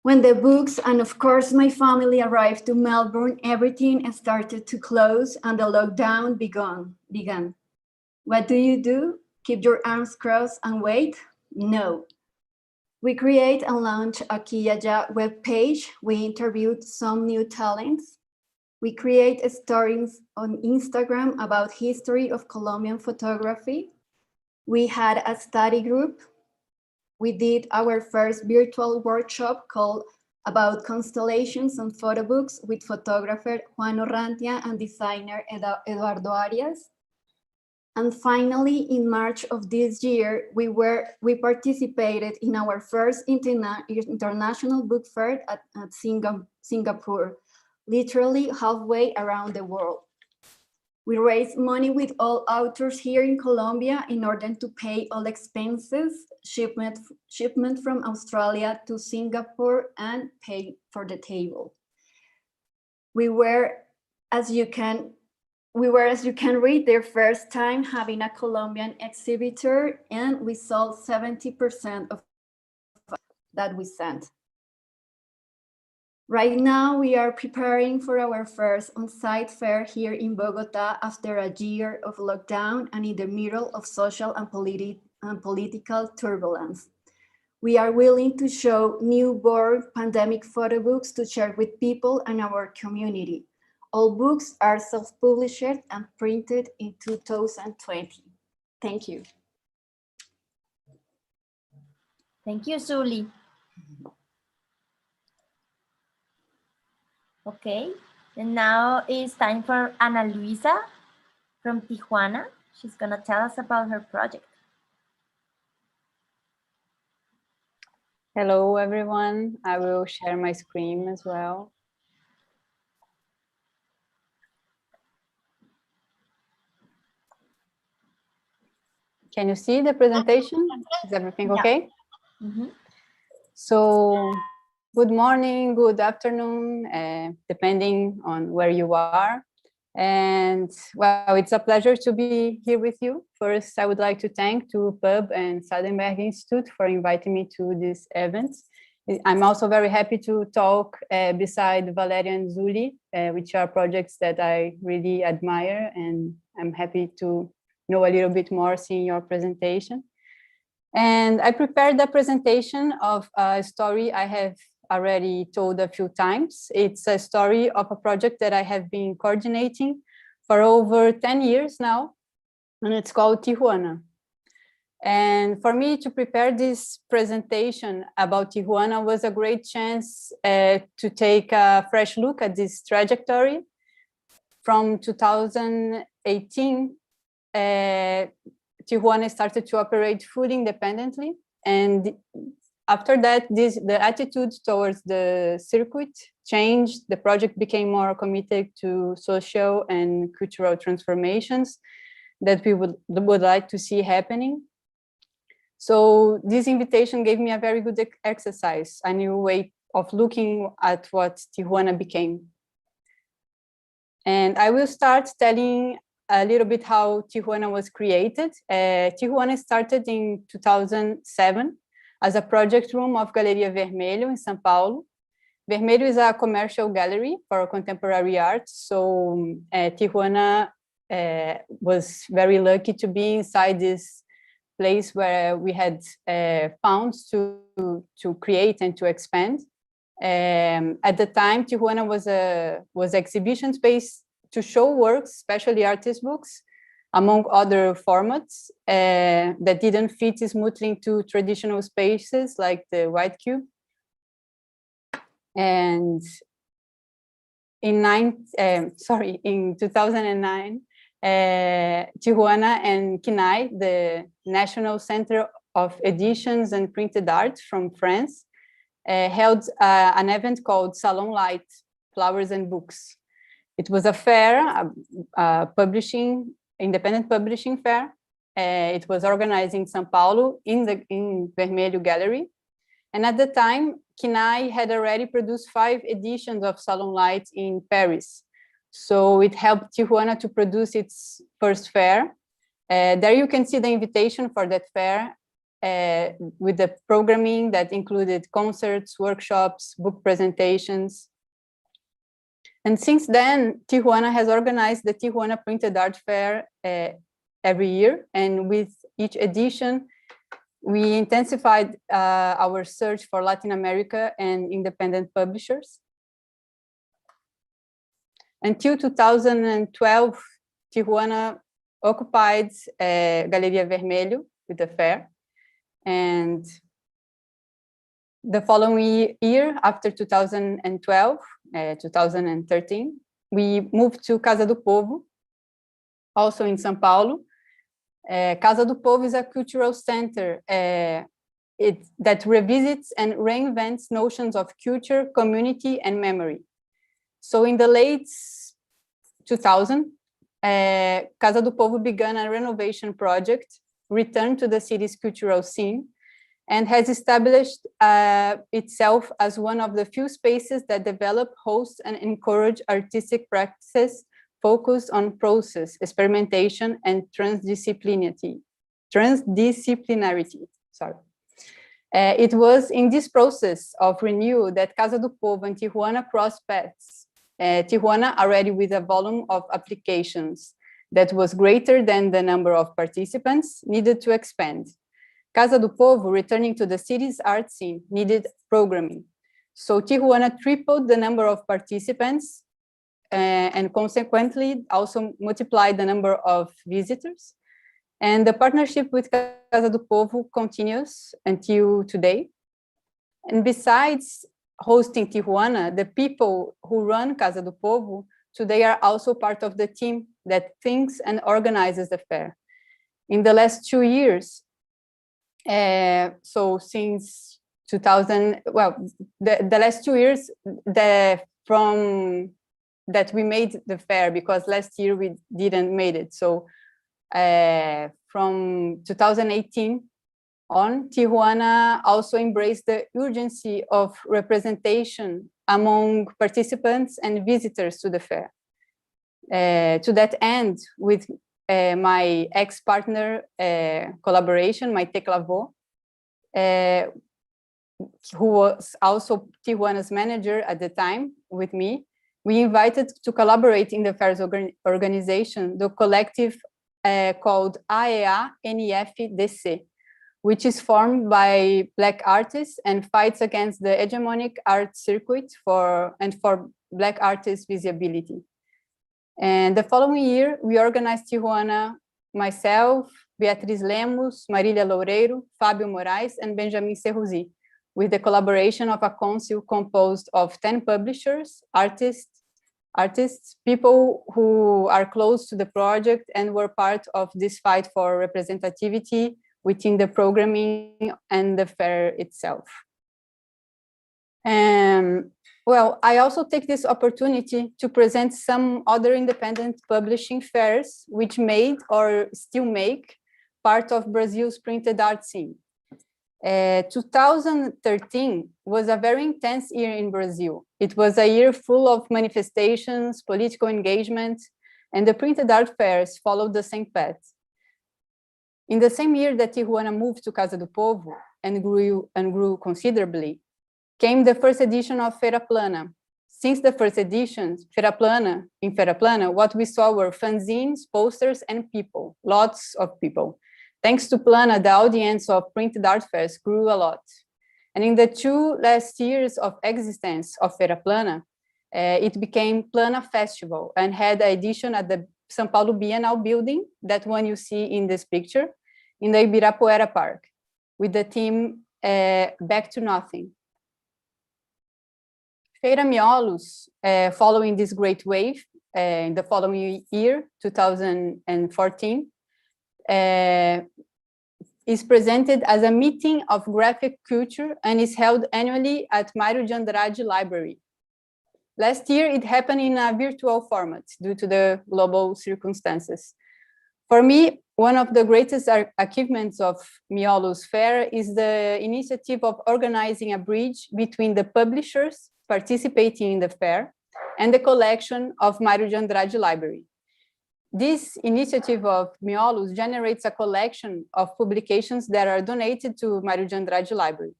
When the books and of course my family arrived to Melbourne, everything started to close and the lockdown began. What do? Keep your arms crossed and wait? No. We create and launch a Quillaya webpage. We interviewed some new talents. We create stories on Instagram about history of Colombian photography. We had a study group. We did our first virtual workshop called About Constellations and Photo Books with photographer Juan Orrantia and designer Eduardo Arias. And finally, in March of this year, we participated in our first international book fair at Singapore, literally halfway around the world. We raised money with all authors here in Colombia in order to pay all expenses, shipment from Australia to Singapore, and pay for the table. We were, as you can read, their first time having a Colombian exhibitor, and we sold 70% of that we sent. Right now, we are preparing for our first on-site fair here in Bogota after a year of lockdown and in the middle of social and political turbulence. We are willing to show newborn pandemic photo books to share with people and our community. All books are self-published and printed in 2020. Thank you. Thank you, Zuli. Okay, and now it's time for Ana Luisa from Tijuana. She's gonna tell us about her project. Hello, everyone. I will share my screen as well. Can you see the presentation? Is everything okay? Mm-hmm. So, good morning, good afternoon, depending on where you are. And well, it's a pleasure to be here with you. First, I would like to thank to PUB and Sandberg Institute for inviting me to this event. I'm also very happy to talk beside Valeria and Zuli, which are projects that I really admire, and I'm happy to know a little bit more seeing your presentation. And I prepared the presentation of a story I have already told a few times. It's a story of a project that I have been coordinating for over 10 years now, and it's called Tijuana. And for me to prepare this presentation about Tijuana was a great chance to take a fresh look at this trajectory. From 2018, Tijuana started to operate fully independently, and after that, the attitude towards the circuit changed. The project became more committed to social and cultural transformations that we would like to see happening. So this invitation gave me a very good exercise, a new way of looking at what Tijuana became. And I will start telling a little bit how Tijuana was created. Tijuana started in 2007 as a project room of Galeria Vermelho in São Paulo. Vermelho is a commercial gallery for contemporary art. So Tijuana was very lucky to be inside this place where we had funds to create and to expand. At the time, Tijuana was exhibition space to show works, especially artist books, among other formats that didn't fit smoothly into traditional spaces like the White Cube. And in 2009, Tijuana and CNAI, the National Center of Editions and Printed Art from France, held an event called Salon Light, Flowers and Books. It was a fair, independent publishing fair. It was organized in São Paulo in Vermelho Gallery. And at the time, CNAI had already produced 5 editions of Salon Light in Paris. So it helped Tijuana to produce its first fair. There you can see the invitation for that fair with the programming that included concerts, workshops, book presentations. And since then, Tijuana has organized the Tijuana Printed Art Fair every year. And with each edition, we intensified our search for Latin America and independent publishers. Until 2012, Tijuana occupied Galeria Vermelho with the fair. And the following year, after 2012, 2013, we moved to Casa do Povo, also in São Paulo. Casa do Povo is a cultural center that revisits and reinvents notions of culture, community, and memory. So in the late 2000s, Casa do Povo began a renovation project, returned to the city's cultural scene, and has established itself as one of the few spaces that develop, host, and encourage artistic practices focused on process, experimentation, and transdisciplinarity. It was in this process of renewal that Casa do Povo and Tijuana crossed paths. Tijuana already with a volume of applications that was greater than the number of participants needed to expand. Casa do Povo, returning to the city's art scene, needed programming. So Tijuana tripled the number of participants and consequently also multiplied the number of visitors. And the partnership with Casa do Povo continues until today. And besides hosting Tijuana, the people who run Casa do Povo today are also part of the team that thinks and organizes the fair. In the last 2 years, so since 2000, well, the last 2 years from that we made the fair, because last year we didn't made it. So from 2018 on, Tijuana also embraced the urgency of representation among participants and visitors to the fair. To that end, with my ex-partner collaboration, my Teclavô, who was also Tijuana's manager at the time with me, we invited to collaborate in the fair's organization, the collective called AEA-NFDC, which is formed by Black artists and fights against the hegemonic art circuit for Black artists' visibility. And the following year, we organized Tijuana, myself, Beatriz Lemos, Marília Loureiro, Fábio Moraes, and Benjamin Serruzi, with the collaboration of a council composed of 10 publishers, artists, people who are close to the project and were part of this fight for representativity within the programming and the fair itself. Well, I also take this opportunity to present some other independent publishing fairs which made or still make part of Brazil's printed art scene. 2013 was a very intense year in Brazil. It was a year full of manifestations, political engagement, and the printed art fairs followed the same path. In the same year that Tijuana moved to Casa do Povo and grew considerably, came the first edition of Feira Plana, Since the first editions, in Feira Plana, what we saw were fanzines, posters, and people, lots of people. Thanks to Plana, the audience of printed art fairs grew a lot. And in the 2 last years of existence of Feira Plana, it became Plana Festival and had an edition at the São Paulo Bienal building, that one you see in this picture, in the Ibirapuera Park, with the theme Back to Nothing. Feira Miolos, following this great wave, in the following year, 2014, is presented as a meeting of graphic culture and is held annually at Mário de Andrade Library. Last year, it happened in a virtual format due to the global circumstances. For me, one of the greatest achievements of Miolos Fair is the initiative of organizing a bridge between the publishers participating in the fair and the collection of Mário de Andrade Library. This initiative of Miolos generates a collection of publications that are donated to Mário de Andrade Library.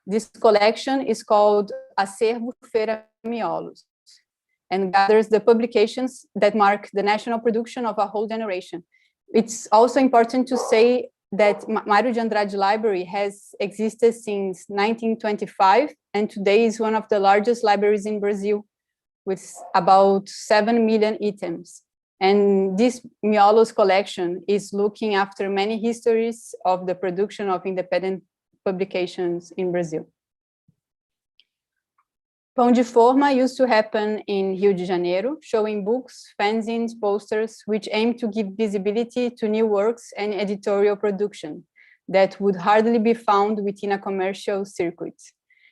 This collection is called Acervo Feira Miolos and gathers the publications that mark the national production of a whole generation. It's also important to say that Mário de Andrade Library has existed since 1925 and today is one of the largest libraries in Brazil with about 7 million items. And this Miolos collection is looking after many histories of the production of independent publications in Brazil. Pão de Forma used to happen in Rio de Janeiro, showing books, fanzines, posters, which aim to give visibility to new works and editorial production that would hardly be found within a commercial circuit.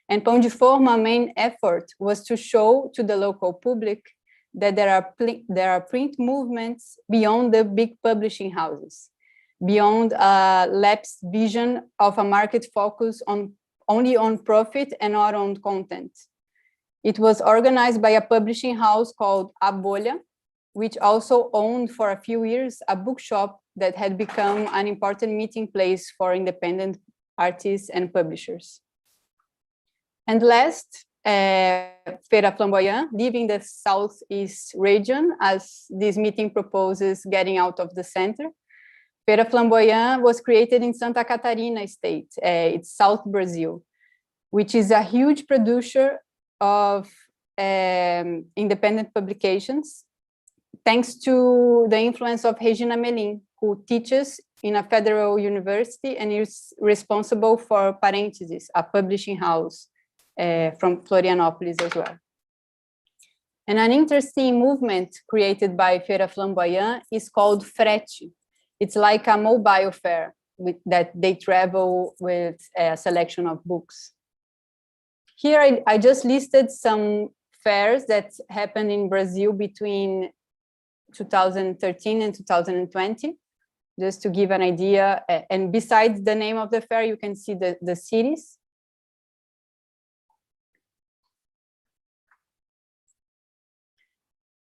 And Pão de Forma's main effort was to show to the local public that there are print movements beyond the big publishing houses, beyond a lapsed vision of a market focus only on profit and not on content. It was organized by a publishing house called A Bolha, which also owned for a few years a bookshop that had become an important meeting place for independent artists and publishers. And last, Feira Flamboyant, leaving the Southeast region, as this meeting proposes getting out of the center. Feira Flamboyant was created in Santa Catarina state, it's South Brazil, which is a huge producer of independent publications, thanks to the influence of Regina Melim, who teaches in a federal university and is responsible for Parênteses, a publishing house from Florianópolis as well. And an interesting movement created by Feira Flamboyant is called Frete. It's like a mobile fair that they travel with a selection of books. Here, I just listed some fairs that happened in Brazil between 2013 and 2020, just to give an idea. And besides the name of the fair, you can see the cities.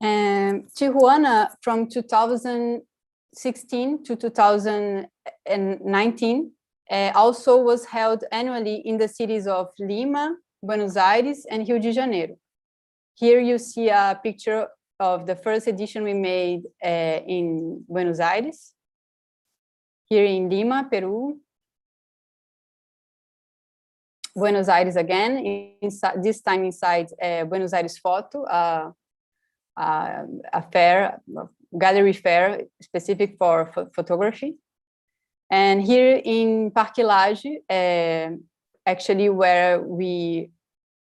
And Tijuana, from 2016 to 2019, also was held annually in the cities of Lima, Buenos Aires, and Rio de Janeiro. Here you see a picture of the first edition we made in Buenos Aires. Here in Lima, Peru. Buenos Aires again, this time inside Buenos Aires Photo, a fair, gallery fair specific for photography. And here in Parque Lage, actually where we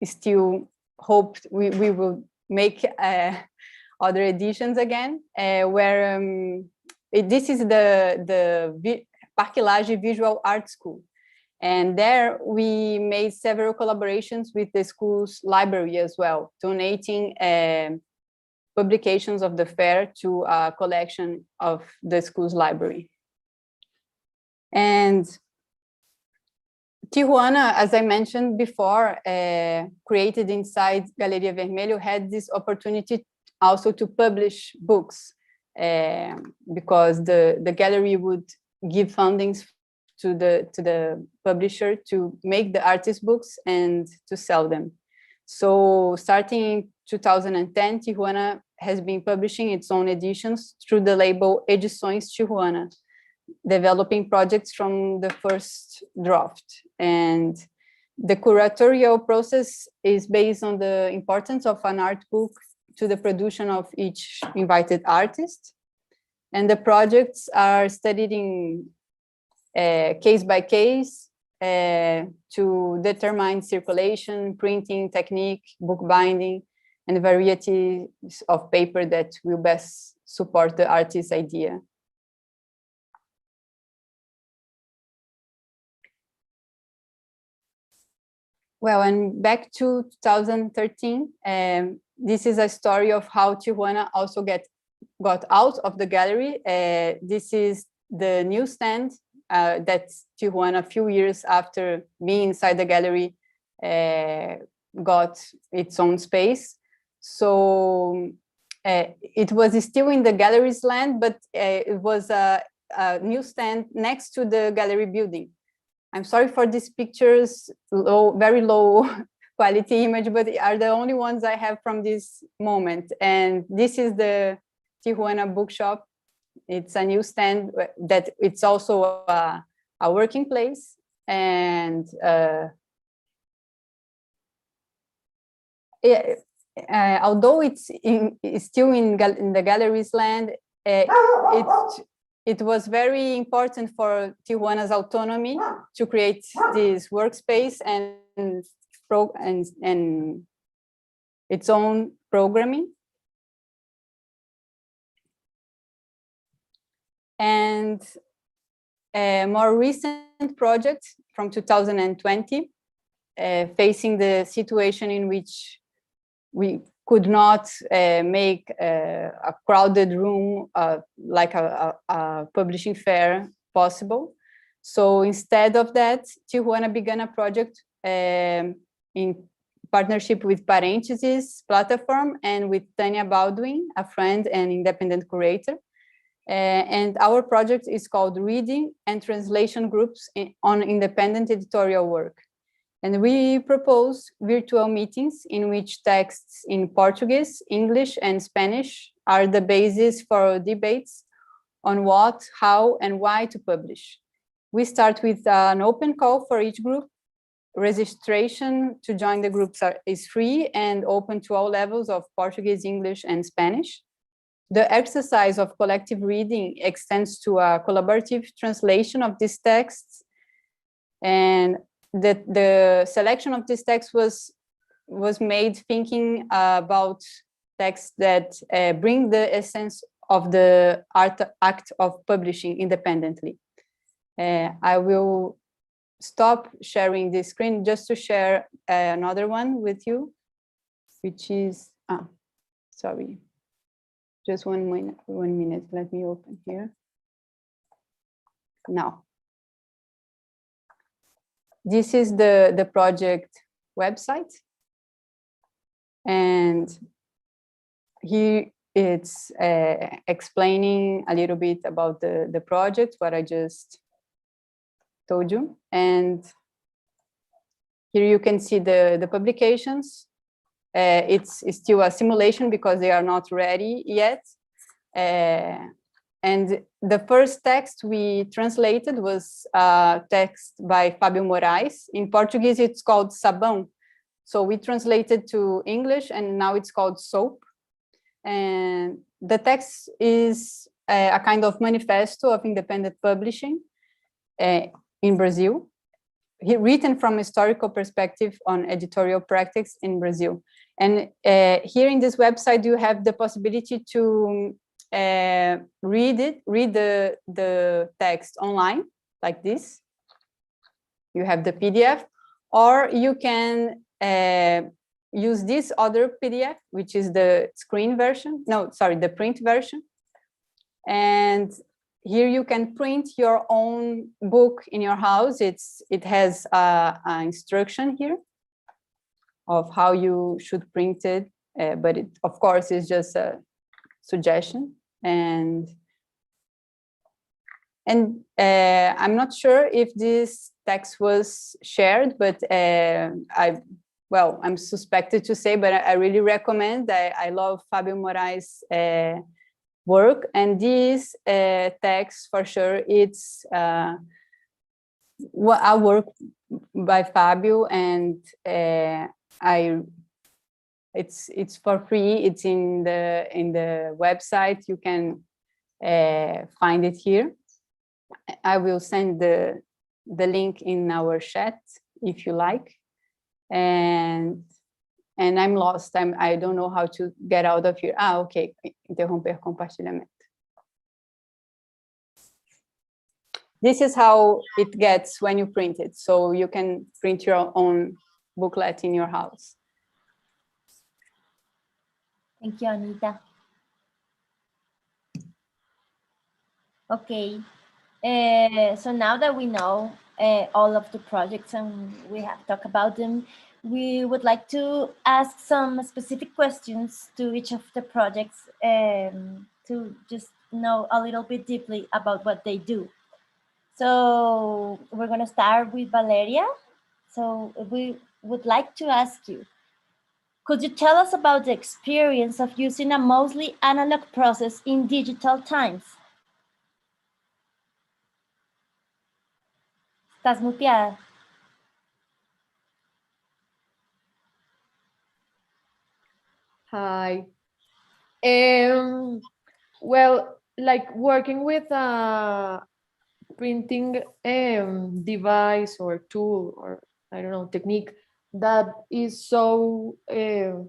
still hoped we will make other editions again, where this is the Parque Lage Visual Art School. And there we made several collaborations with the school's library as well, donating publications of the fair to a collection of the school's library. And Tijuana, as I mentioned before, created inside Galeria Vermelho, had this opportunity also to publish books because the gallery would give fundings to the publisher to make the artist books and to sell them. So starting in 2010, Tijuana has been publishing its own editions through the label Edições Tijuana, developing projects from the first draft. And the curatorial process is based on the importance of an art book to the production of each invited artist. And the projects are studied in case by case to determine circulation, printing technique, bookbinding, and varieties of paper that will best support the artist's idea. Well, and back to 2013, this is a story of how Tijuana also got out of the gallery. This is the newsstand that Tijuana, a few years after being inside the gallery, got its own space. So it was still in the gallery's land, but it was a newsstand next to the gallery building. I'm sorry for these pictures, very low quality image, but they are the only ones I have from this moment. And this is the Tijuana bookshop. It's a newsstand that it's also a working place. And although it's still in the gallery's land, it was very important for Tijuana's autonomy to create this workspace and its own programming. And a more recent project from 2020, facing the situation in which we could not make a crowded room like a publishing fair possible. So instead of that, Tijuana began a project in partnership with Parentheses platform and with Tania Baldwin, a friend and independent curator. And our project is called Reading and Translation Groups on Independent Editorial Work. And we propose virtual meetings in which texts in Portuguese, English, and Spanish are the basis for debates on what, how, and why to publish. We start with an open call for each group. Registration to join the groups is free and open to all levels of Portuguese, English, and Spanish. The exercise of collective reading extends to a collaborative translation of these texts, and the selection of this text was made thinking about texts that bring the essence of the act of publishing independently. I will stop sharing this screen just to share another one with you, which is, sorry, just 1 minute, let me open here. Now. This is the project website. And here it's explaining a little bit about the project, what I just told you. And here you can see the publications. It's still a simulation because they are not ready yet. And the first text we translated was a text by Fábio Moraes. In Portuguese, it's called Sabão. So we translated to English, and now it's called Soap. And the text is a kind of manifesto of independent publishing in Brazil, written from a historical perspective on editorial practice in Brazil. And here in this website, you have the possibility to read the text online like this. You have the PDF, or you can use this other PDF, which is the screen version. No, sorry, the print version. And here you can print your own book in your house. It has an instruction here of how you should print it, but it, of course, is just a suggestion. And I'm not sure if this text was shared, but well, I'm suspected to say, but I really recommend. I love Fabio Moraes' work, and this text for sure, it's a work by Fabio, and it's for free. It's in the website. You can find it here. I will send the link in our chat if you like. And I'm lost. I don't know how to get out of here. Ok. Interromper compartilhamento. This is how it gets when you print it. So you can print your own booklet in your house. Thank you, Anita. Okay. So now that we know all of the projects and we have talked about them, we would like to ask some specific questions to each of the projects to just know a little bit deeply about what they do. So we're going to start with Valeria. So we would like to ask you, could you tell us about the experience of using a mostly analog process in digital times? Estás muteada. Hi. Well, like working with a printing device or tool or I don't know, technique that is so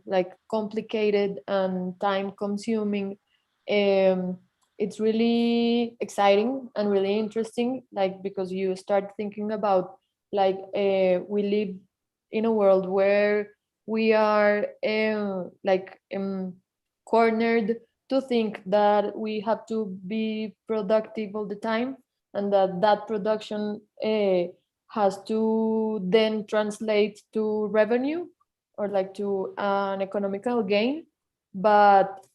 like complicated and time consuming. It's really exciting and really interesting, like because you start thinking about like we live in a world where we are cornered to think that we have to be productive all the time, and that production has to then translate to revenue or like to an economical gain. But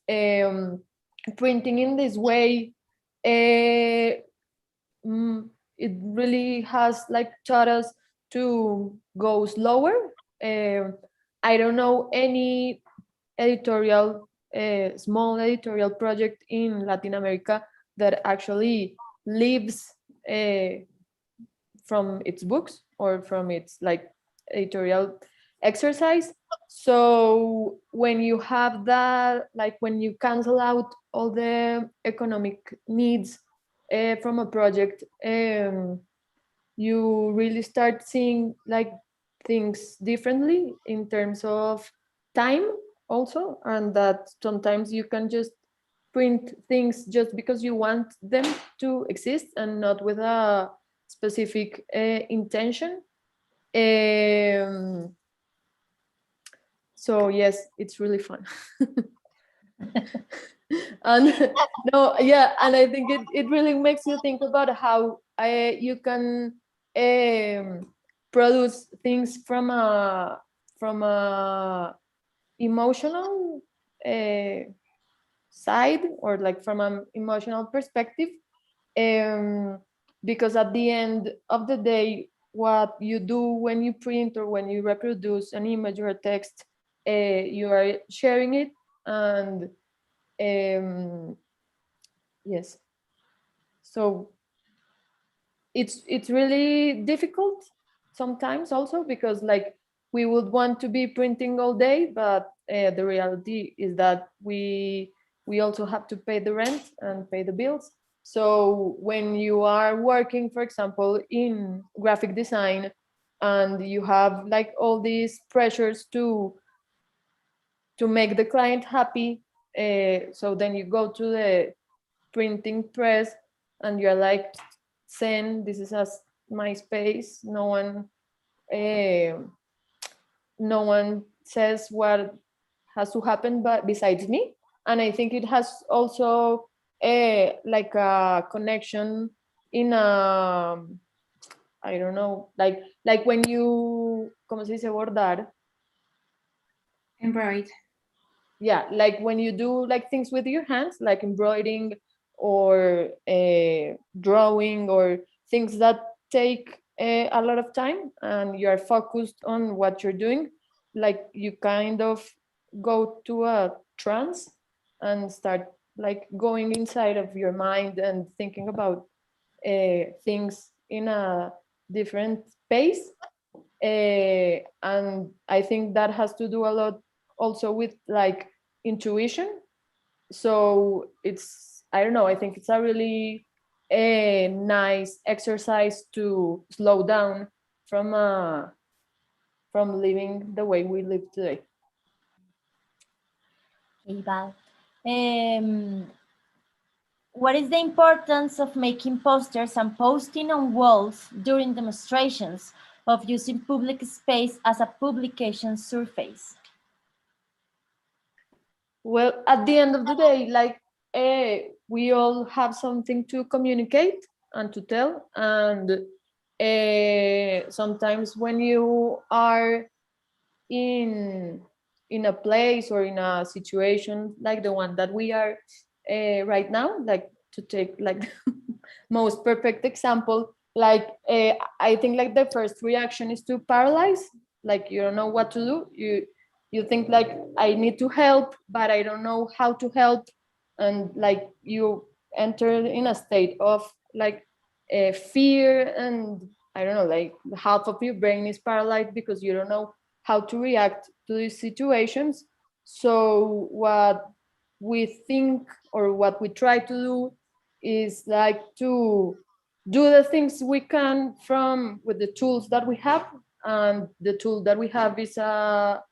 printing in this way, it really has like taught us to go slower. I don't know any editorial, small editorial project in Latin America that actually lives from its books or from its like editorial exercise. So when you have that, like when you cancel out all the economic needs from a project, you really start seeing like things differently in terms of time also, and that sometimes you can just print things just because you want them to exist and not with a specific intention. So yes, it's really fun. And no, yeah, and I think it really makes you think about how you can produce things from a emotional side, or like from an emotional perspective, because at the end of the day, what you do when you print or when you reproduce an image or a text, you are sharing it. And yes, so it's really difficult sometimes also, because like we would want to be printing all day, but the reality is that we also have to pay the rent and pay the bills. So when you are working, for example, in graphic design, and you have like all these pressures to make the client happy, so then you go to the printing press and you're like, send, this is my space, no one says what has to happen but besides me. And I think it has also like a connection in a, I don't know, like when you, ¿cómo se dice bordar? Embroidered. Yeah, like when you do like things with your hands, like embroidering or drawing, or things that take a lot of time, and you are focused on what you're doing. like you kind of go to a trance and start like going inside of your mind and thinking about things in a different pace. And I think that has to do a lot also with like intuition. So it's, I don't know, I think it's a really nice exercise to slow down from living the way we live today. Okay, Val. What is the importance of making posters and posting on walls during demonstrations, of using public space as a publication surface? Well, at the end of the day, like we all have something to communicate and to tell. And sometimes when you are in a place or in a situation like the one that we are right now, like to take like most perfect example, like I think like the first reaction is to paralyze, like you don't know what to do. You think like I need to help, but I don't know how to help, and like you enter in a state of like fear, and I don't know, like half of your brain is paralyzed because you don't know how to react to these situations. So what we think or what we try to do is like to do the things we can from with the tools that we have. And the tool that we have is a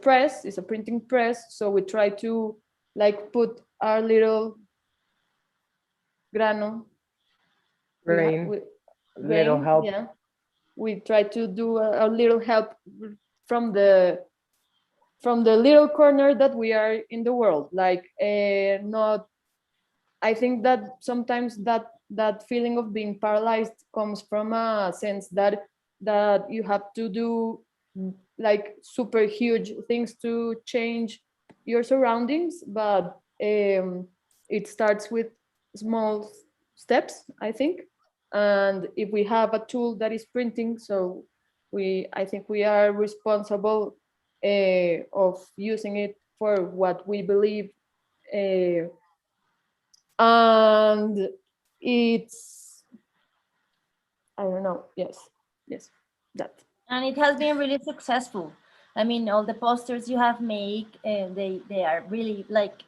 press, is a printing press. So we try to like put our little grano Grain, little help. Yeah, we try to do a little help from the little corner that we are in the world. Like not, I think that sometimes that feeling of being paralyzed comes from a sense that you have to do like super huge things to change your surroundings. But it starts with small steps, I think. And if we have a tool that is printing, so I think we are responsible of using it for what we believe. And it's, I don't know, yes, that. And it has been really successful. I mean, all the posters you have made, they are really like,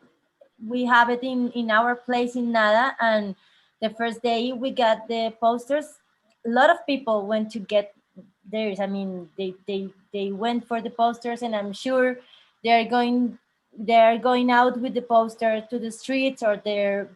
we have it in our place in Nada, and the first day we got the posters, a lot of people went to get theirs. I mean, they went for the posters, and I'm sure they're going out with the poster to the streets, or they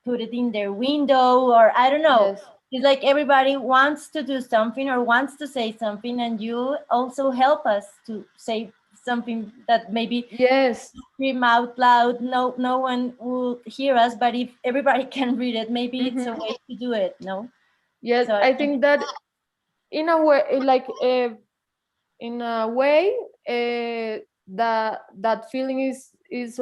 put it in their window, or I don't know. Yes. It's like everybody wants to do something or wants to say something, and you also help us to say something that maybe Yes, scream out loud. No one will hear us, but if everybody can read it, maybe it's a way to do it. No. yes, So I think that in a way, like in a way, that feeling is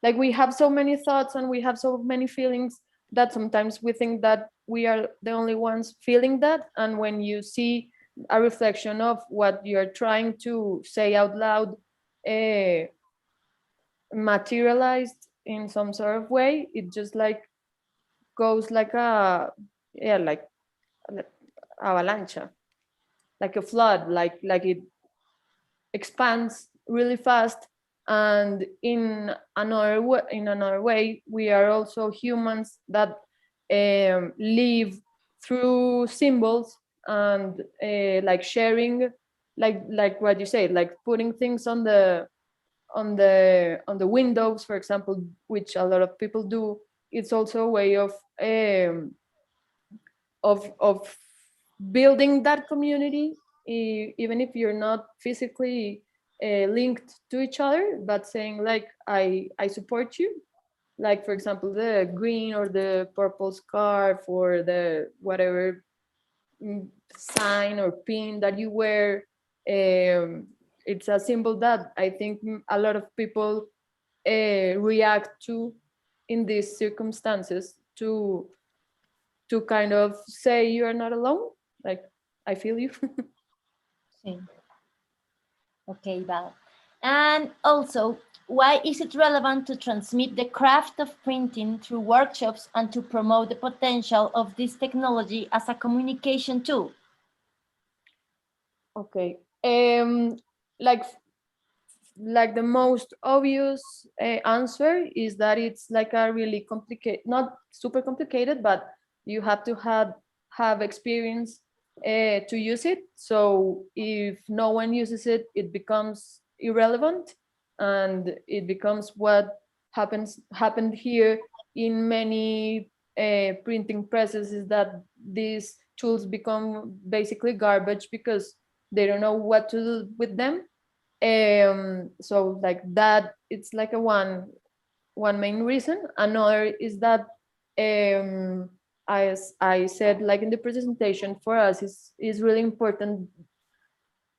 like we have so many thoughts and we have so many feelings that sometimes we think that we are the only ones feeling that. And when you see a reflection of what you're trying to say out loud materialized in some sort of way, it just like goes like a, yeah, like avalanche, like a flood, like it expands really fast. And in another way, we are also humans that live through symbols, and like sharing, like what you say, like putting things on the windows, for example, which a lot of people do. It's also a way of building that community, even if you're not physically linked to each other, but saying like I support you. Like for example, the green or the purple scarf or the whatever sign or pin that you wear. It's a symbol that I think a lot of people react to in these circumstances, to kind of say you are not alone, like I feel you. sí. Okay, Val. And also, why is it relevant to transmit the craft of printing through workshops and to promote the potential of this technology as a communication tool? Okay. Like the most obvious answer is that it's like a really complicated, not super complicated, but you have to have experience to use it. So if no one uses it, it becomes irrelevant, and it becomes what happened here in many printing presses, is that these tools become basically garbage because they don't know what to do with them. So like that, it's like a one main reason. Another is that, as I said, like in the presentation, for us is really important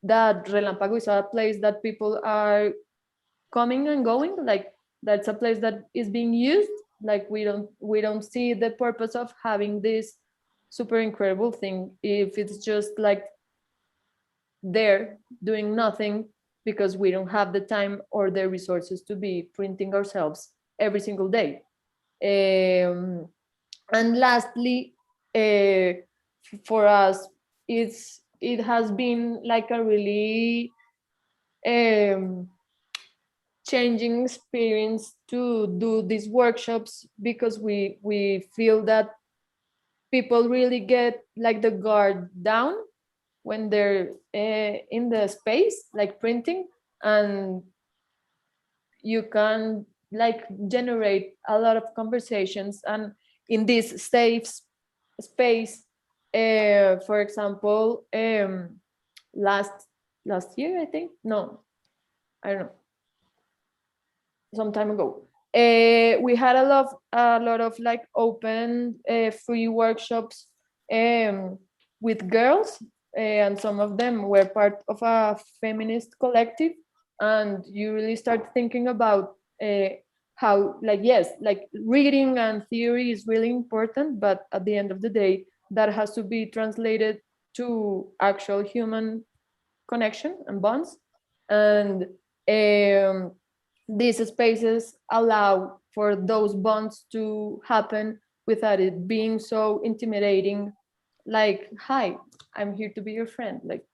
that Relámpago is a place that people are coming and going. Like that's a place that is being used. Like we don't see the purpose of having this super incredible thing if it's just like there doing nothing, because we don't have the time or the resources to be printing ourselves every single day. And lastly, for us, it has been like a really changing experience to do these workshops, because we feel that people really get like the guard down when they're in the space like printing, and you can like generate a lot of conversations. And in this safe space, for example, last year, I think, no, I don't know, some time ago, we had a lot of like open free workshops with girls, and some of them were part of a feminist collective. And you really start thinking about how, like, yes, like reading and theory is really important, but at the end of the day, that has to be translated to actual human connection and bonds. And these spaces allow for those bonds to happen without it being so intimidating, like, hi, I'm here to be your friend. Like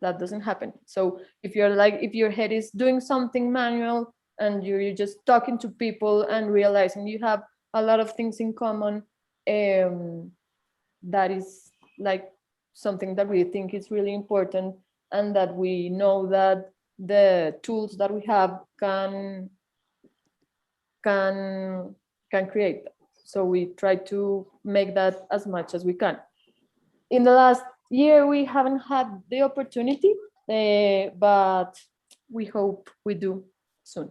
that doesn't happen. So if you're like, if your head is doing something manual and you're just talking to people and realizing you have a lot of things in common, that is like something that we think is really important, and that we know that the tools that we have can create. So we try to make that as much as we can. In the last year, we haven't had the opportunity, but we hope we do soon.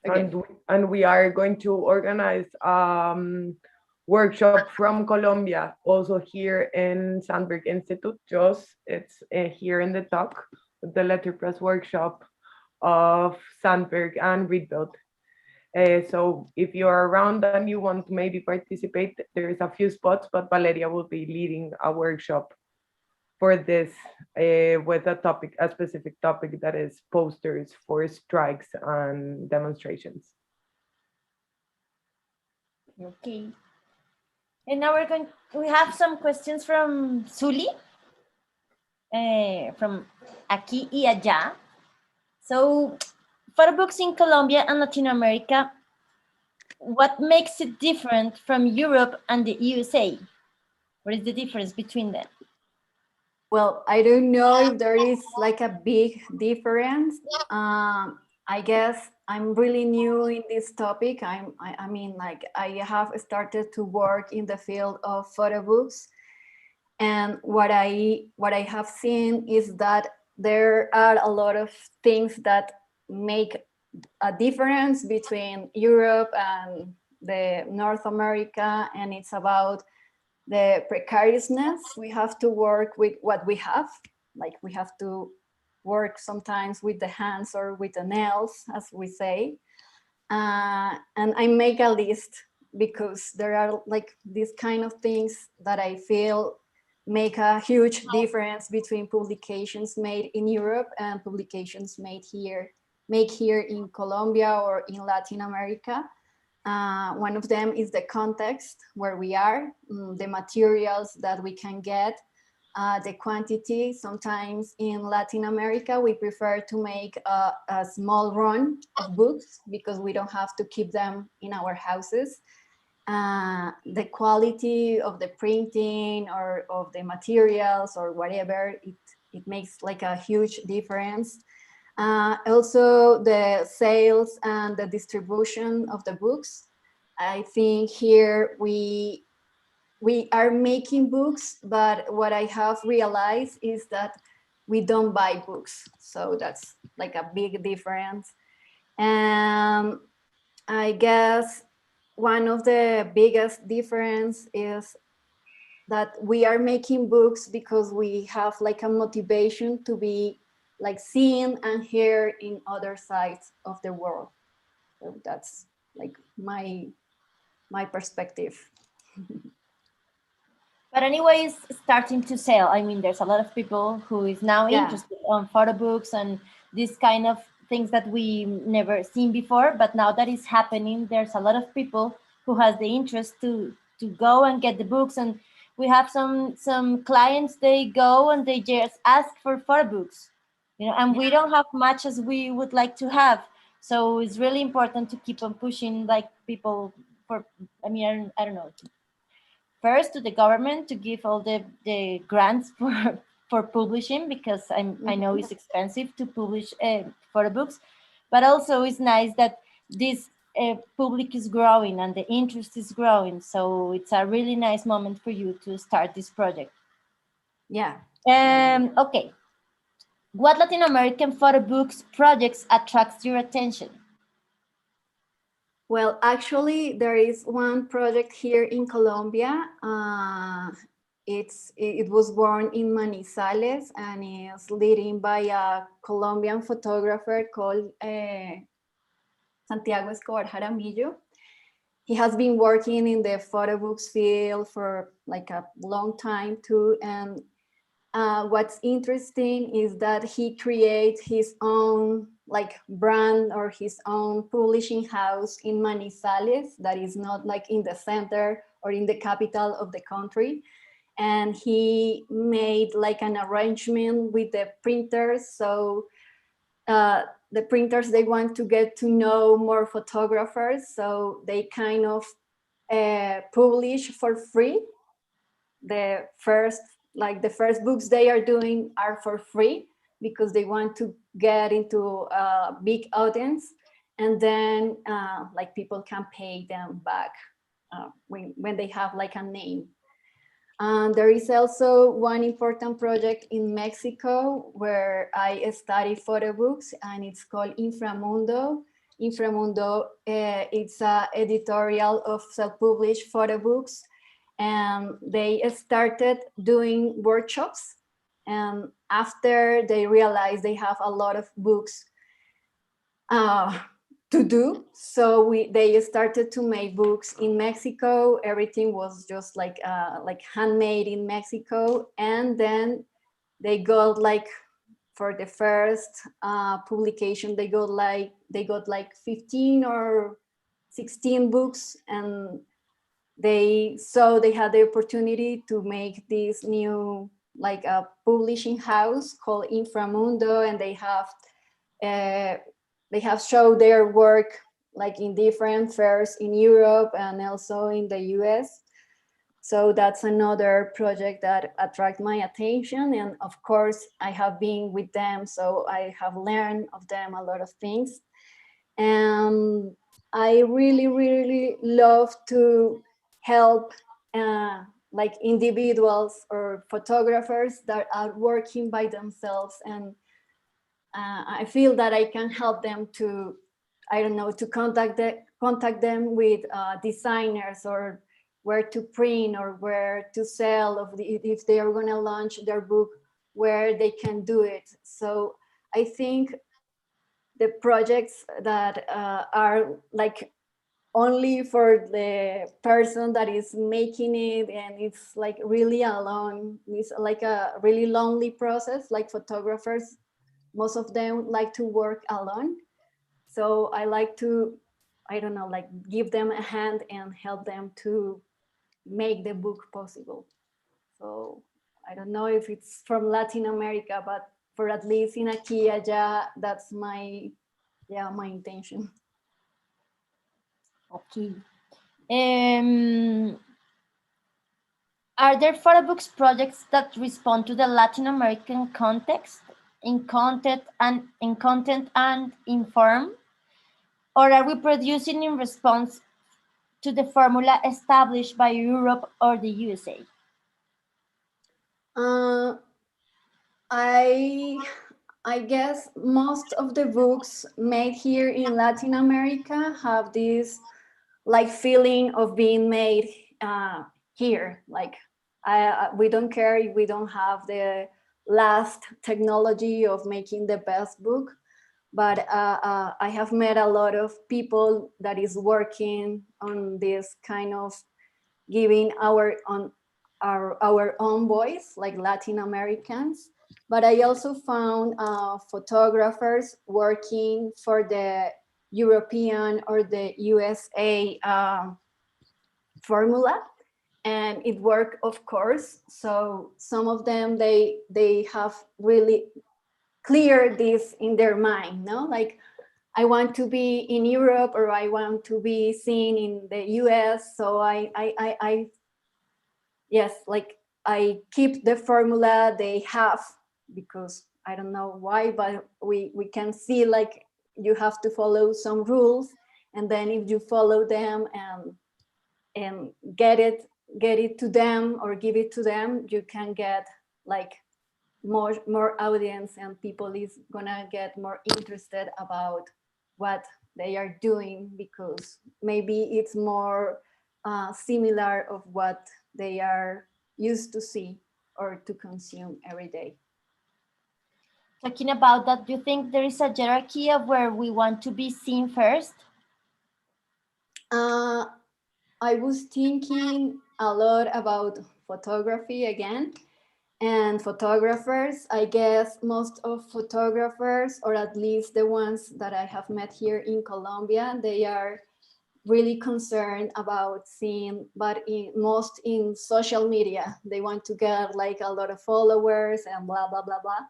Again. And we are going to organize workshop from Colombia, also here in Sandberg Institute. It's here in the talk, the letterpress workshop of Sandberg and Readbuild. So if you're around and you want to maybe participate, there's a few spots, but Valeria will be leading a workshop for this with a specific topic that is posters for strikes and demonstrations. Okay. And now we have some questions from Zuli, from Aquí y Allá. So, photo books in Colombia and Latin America, what makes it different from Europe and the USA? What is the difference between them? Well, I don't know if there is like a big difference. I guess I'm really new in this topic. I mean, like I have started to work in the field of photo books, and what I have seen is that there are a lot of things that make a difference between Europe and the North America, and it's about the precariousness. We have to work with what we have. Like we have to work sometimes with the hands or with the nails, as we say. And I make a list because there are like these kind of things that I feel make a huge difference between publications made in Europe and publications made here in Colombia or in Latin America. One of them is the context where we are, the materials that we can get, the quantity. Sometimes in Latin America, we prefer to make a small run of books because we don't have to keep them in our houses. The quality of the printing or of the materials or whatever, it makes like a huge difference. Also the sales and the distribution of the books. I think here we are making books, but what I have realized is that we don't buy books. So that's like a big difference. And I guess one of the biggest difference is that we are making books because we have like a motivation to be like seen and heard in other sides of the world. So that's like my perspective. But anyways, starting to sell. I mean, there's a lot of people who is now interested on photo books and this kind of things that we never seen before. But now that is happening, there's a lot of people who has the interest to go and get the books. And we have some clients, they go and they just ask for photo books, you know, and we don't have much as we would like to have. So it's really important to keep on pushing like people for, I mean, I don't know, first to the government to give all the grants for publishing, because I know it's expensive to publish photo books, but also it's nice that this public is growing and the interest is growing. So it's a really nice moment for you to start this project. Yeah. Okay. What Latin American photo books projects attracts your attention? Well, actually, there is one project here in Colombia. It was born in Manizales and is leading by a Colombian photographer called Santiago Escobar Jaramillo. He has been working in the photo books field for like a long time too. And what's interesting is that he creates his own like brand or his own publishing house in Manizales that is not like in the center or in the capital of the country. And he made like an arrangement with the printers. So the printers, they want to get to know more photographers. So they kind of publish for free. The first books they are doing are for free because they want to get into a big audience, and then like people can pay them back when they have like a name. There is also one important project in Mexico where I study photo books, and it's called Inframundo. Inframundo, it's an editorial of self-published photo books, and they started doing workshops. And after they realized they have a lot of books to do, so they started to make books in Mexico. Everything was just like handmade in Mexico, and then they got like, for the first publication, they got like 15 or 16 books, and they had the opportunity to make this new like a publishing house called Inframundo, and they have showed their work like in different fairs in Europe and also in the US. So that's another project that attracted my attention. And of course, I have been with them, so I have learned of them a lot of things. And I really, really love to help like individuals or photographers that are working by themselves. And I feel that I can help them to, I don't know, to contact them with designers, or where to print or where to sell, if they are going to launch their book, where they can do it. So I think the projects that are like only for the person that is making it, and it's like really alone. It's like a really lonely process. Like photographers, most of them like to work alone. So I like to, I don't know, like give them a hand and help them to make the book possible. So I don't know if it's from Latin America, but for at least in aquí y allá, that's my, yeah, my intention. Okay. Are there photo books projects that respond to the Latin American context in content and in form? Or are we producing in response to the formula established by Europe or the USA? I guess most of the books made here in Latin America have this like feeling of being made here. Like we don't care if we don't have the last technology of making the best book, but I have met a lot of people that is working on this kind of giving our own voice, like Latin Americans. But I also found photographers working for the European or the USA formula, and it worked, of course. So some of them, they have really clear this in their mind, no? Like, I want to be in Europe, or I want to be seen in the US. So yes, like I keep the formula they have, because I don't know why, but we can see like you have to follow some rules, and then if you follow them and get it to them or give it to them, you can get like more audience, and people is gonna get more interested about what they are doing, because maybe it's more similar of what they are used to see or to consume every day. Talking about that, do you think there is a hierarchy of where we want to be seen first? I was thinking a lot about photography again, and photographers. I guess most of photographers, or at least the ones that I have met here in Colombia, they are really concerned about seeing, but most in social media. They want to get like a lot of followers and blah, blah, blah, blah.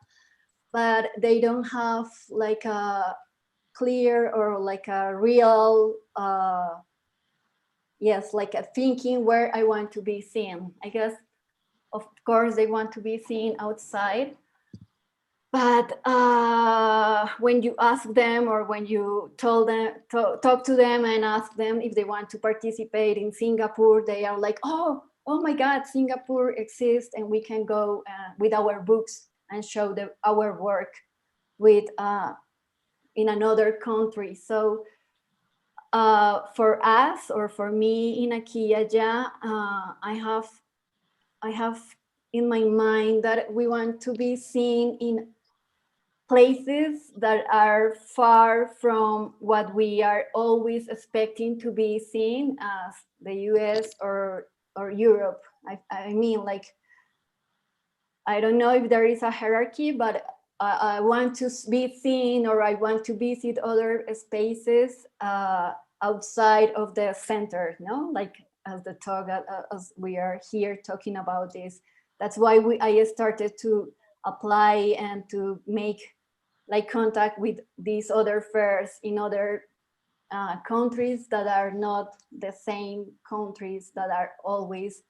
But they don't have like a clear or like a real, yes, like a thinking where I want to be seen. I guess, of course, they want to be seen outside. But when you ask them, or when you talk to them and ask them if they want to participate in Singapore, they are like, oh my God, Singapore exists, and we can go with our books and show our work with in another country. So for us, or for me in aquí y allá, I have in my mind that we want to be seen in places that are far from what we are always expecting to be seen as the US or Europe. I mean, like, I don't know if there is a hierarchy, but I want to be seen, or I want to visit other spaces outside of the center, no? Like, as the talk, as we are here talking about this. That's why I started to apply and to make like contact with these other fairs in other countries that are not the same countries that are always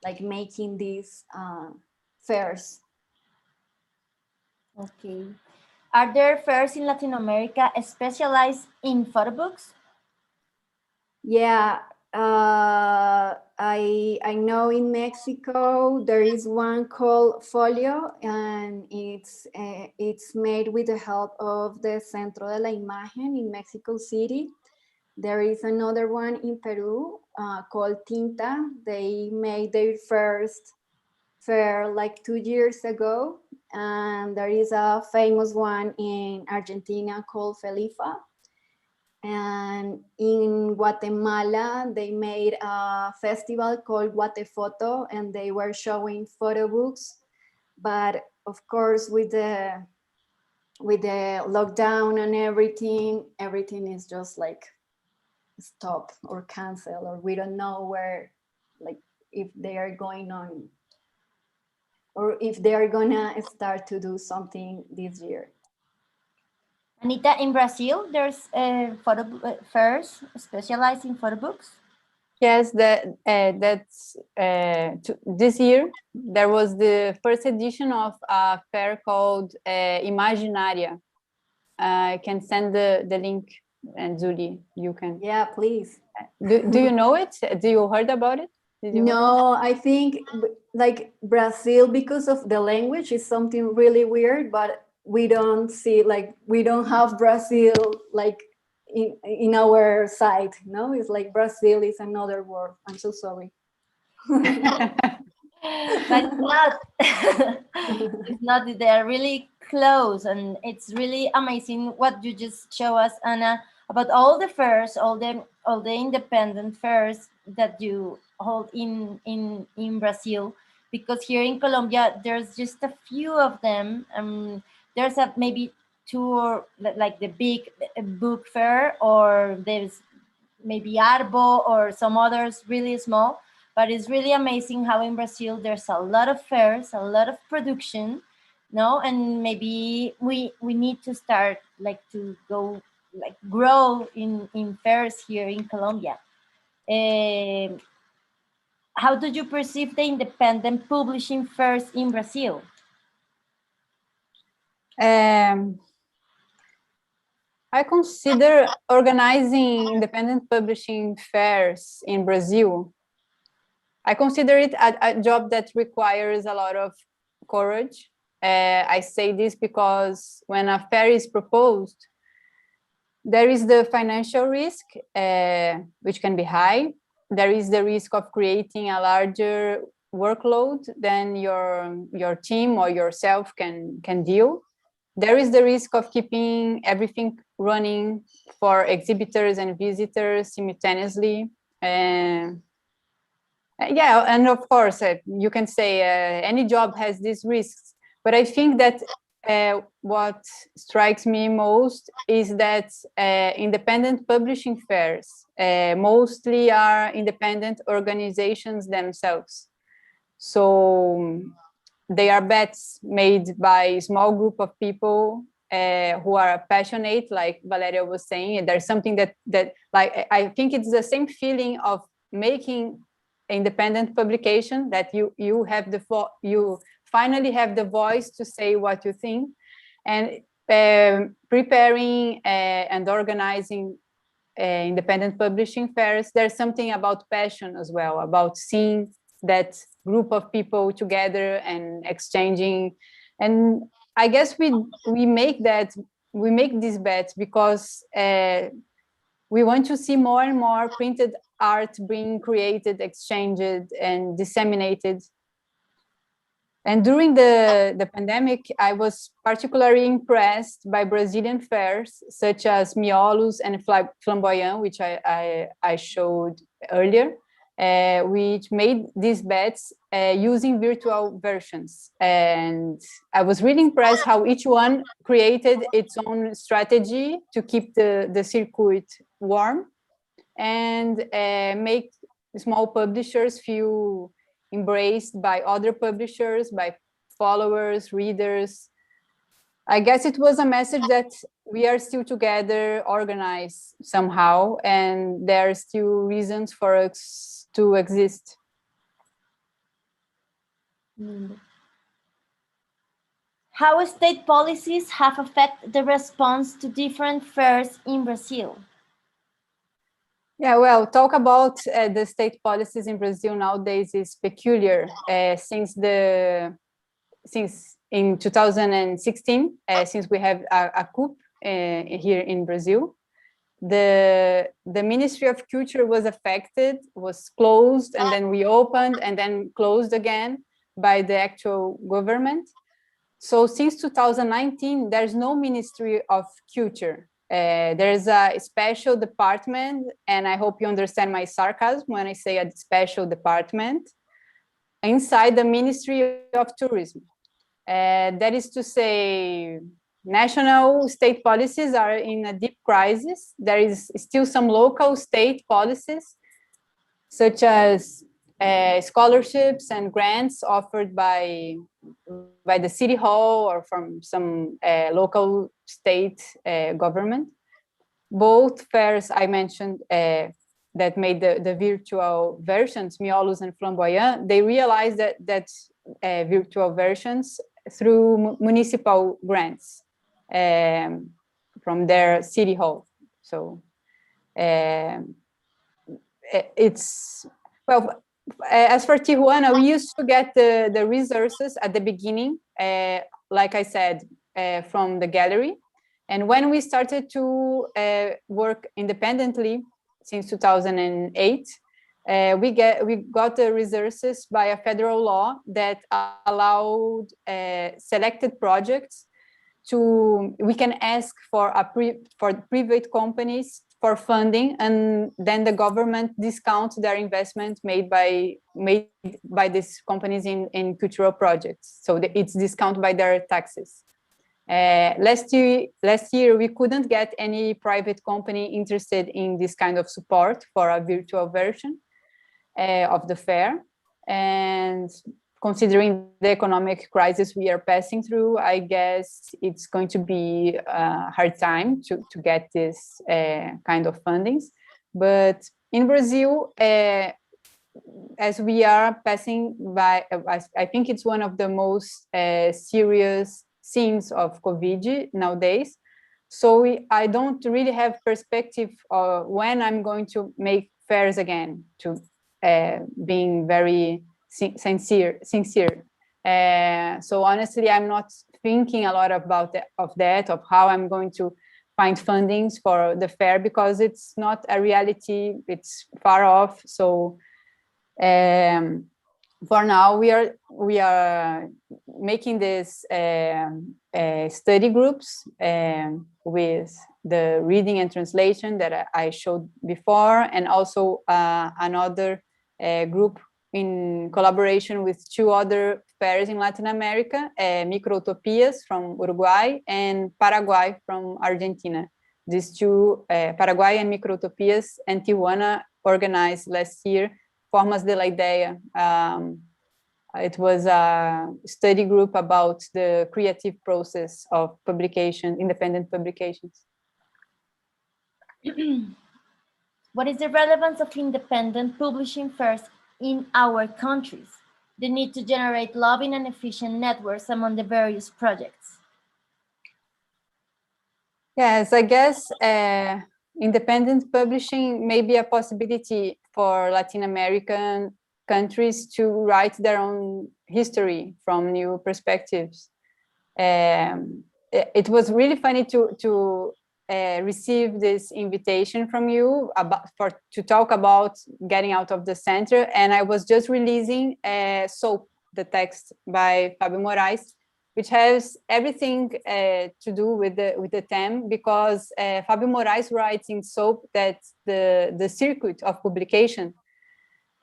like making these fairs. Okay. Are there fairs in Latin America specialized in photo books? Yeah, I know in Mexico there is one called Folio, and it's made with the help of the Centro de la Imagen in Mexico City. There is another one in Peru called Tinta. They made their first fair like 2 years ago, and there is a famous one in Argentina called Felifa. And in Guatemala, they made a festival called Guatefoto, and they were showing photo books. But of course, with the lockdown and everything is just like stop or cancel, or we don't know where, like if they are going on, or if they are gonna start to do something this year. Anita, in Brazil, there's photo fairs specialized in photo books. Yes, that's this year there was the first edition of a fair called Imaginaria. I can send the link, and Julie, you can. Yeah, please. Do you know it? Do you heard about it? No, I think like Brazil, because of the language, is something really weird, but we don't see, like, we don't have Brazil like in our site. No, it's like Brazil is another word. I'm so sorry. But it's not. It's not. They're really close, and it's really amazing what you just show us, Anna, about all the fairs, all the independent fairs that you hold in Brazil. Because here in Colombia, there's just a few of them. There's maybe two, or like the big book fair, or there's maybe Arbo or some others really small. But it's really amazing how in Brazil there's a lot of fairs, a lot of production, no? And maybe we need to start like to go like grow in fairs here in Colombia. How do you perceive the independent publishing fairs in Brazil? I consider organizing independent publishing fairs in Brazil. I consider it a job that requires a lot of courage. I say this because when a fair is proposed, there is the financial risk, which can be high. There is the risk of creating a larger workload than your team or yourself can deal. There is the risk of keeping everything running for exhibitors and visitors simultaneously. Yeah, and of course, you can say any job has these risks, but I think that what strikes me most is that independent publishing fairs mostly are independent organizations themselves. So they are bets made by a small group of people who are passionate, like Valeria was saying. There's something that like, I think it's the same feeling of making independent publication, that you finally have the voice to say what you think, and preparing and organizing independent publishing fairs. There's something about passion as well, about seeing that group of people together and exchanging. And I guess we make these bets because we want to see more and more printed art being created, exchanged, and disseminated. And during the pandemic, I was particularly impressed by Brazilian fairs such as Miolos and Flamboyant, which I showed earlier, which made these bets using virtual versions. And I was really impressed how each one created its own strategy to keep the circuit warm and make small publishers feel embraced by other publishers, by followers, readers. I guess it was a message that we are still together, organized somehow, and there are still reasons for us to exist. How state policies have affected the response to different fairs in Brazil? Yeah, well, talk about the state policies in Brazil nowadays is peculiar. Since in 2016, since we have a coup here in Brazil, the Ministry of Culture was affected, was closed, and then reopened, and then closed again by the actual government. So since 2019, there's no Ministry of Culture. There's a special department, and I hope you understand my sarcasm when I say a special department, inside the Ministry of Tourism. That is to say, national state policies are in a deep crisis. There is still some local state policies, such as scholarships and grants offered by the city hall or from some local state government. Both fairs I mentioned that made the virtual versions, Miolos and Flamboyant, they realized that virtual versions through municipal grants from their city hall. So it's, well, as for Tijuana, we used to get the resources at the beginning, like I said, from the gallery. And when we started to work independently since 2008, we got the resources by a federal law that allowed selected projects we can ask for private companies for funding, and then the government discounts their investment made by these companies in cultural projects. So it's discounted by their taxes. Last year, we couldn't get any private company interested in this kind of support for a virtual version of the fair. And considering the economic crisis we are passing through, I guess it's going to be a hard time to get this kind of fundings. But in Brazil, as we are passing by, I think it's one of the most serious scenes of COVID nowadays. So I don't really have perspective of when I'm going to make fairs again, to being very sincere. So honestly, I'm not thinking a lot about of how I'm going to find fundings for the fair, because it's not a reality, it's far off. So for now, we are making this study groups with the reading and translation that I showed before, and also another group in collaboration with two other fairs in Latin America, Micro-Utopias from Uruguay and Paraguay from Argentina. These two, Paraguay and Micro-Utopias and Tijuana, organized last year Formas de la Idea. It was a study group about the creative process of publication, independent publications. What is the relevance of independent publishing fairs in our countries? The need to generate lobbying and efficient networks among the various projects. Yes, I guess independent publishing may be a possibility for Latin American countries to write their own history from new perspectives. It was really funny to receive this invitation from you to talk about getting out of the center, and I was just releasing Soap, the text by Fabio Moraes, which has everything to do with the theme, because Fabio Moraes writes in Soap that the circuit of publication,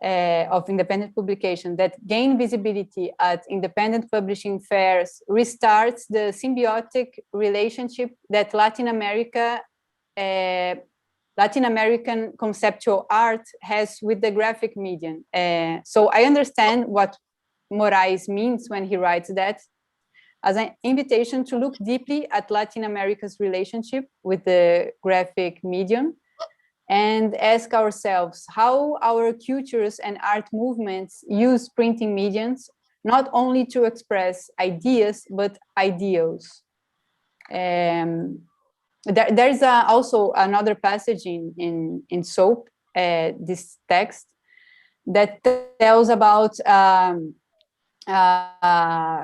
of independent publication that gain visibility at independent publishing fairs restarts the symbiotic relationship that Latin American conceptual art has with the graphic medium. So I understand what Moraes means when he writes that as an invitation to look deeply at Latin America's relationship with the graphic medium and ask ourselves how our cultures and art movements use printing mediums not only to express ideas, but ideals. There's also another passage in Soap, this text, that tells about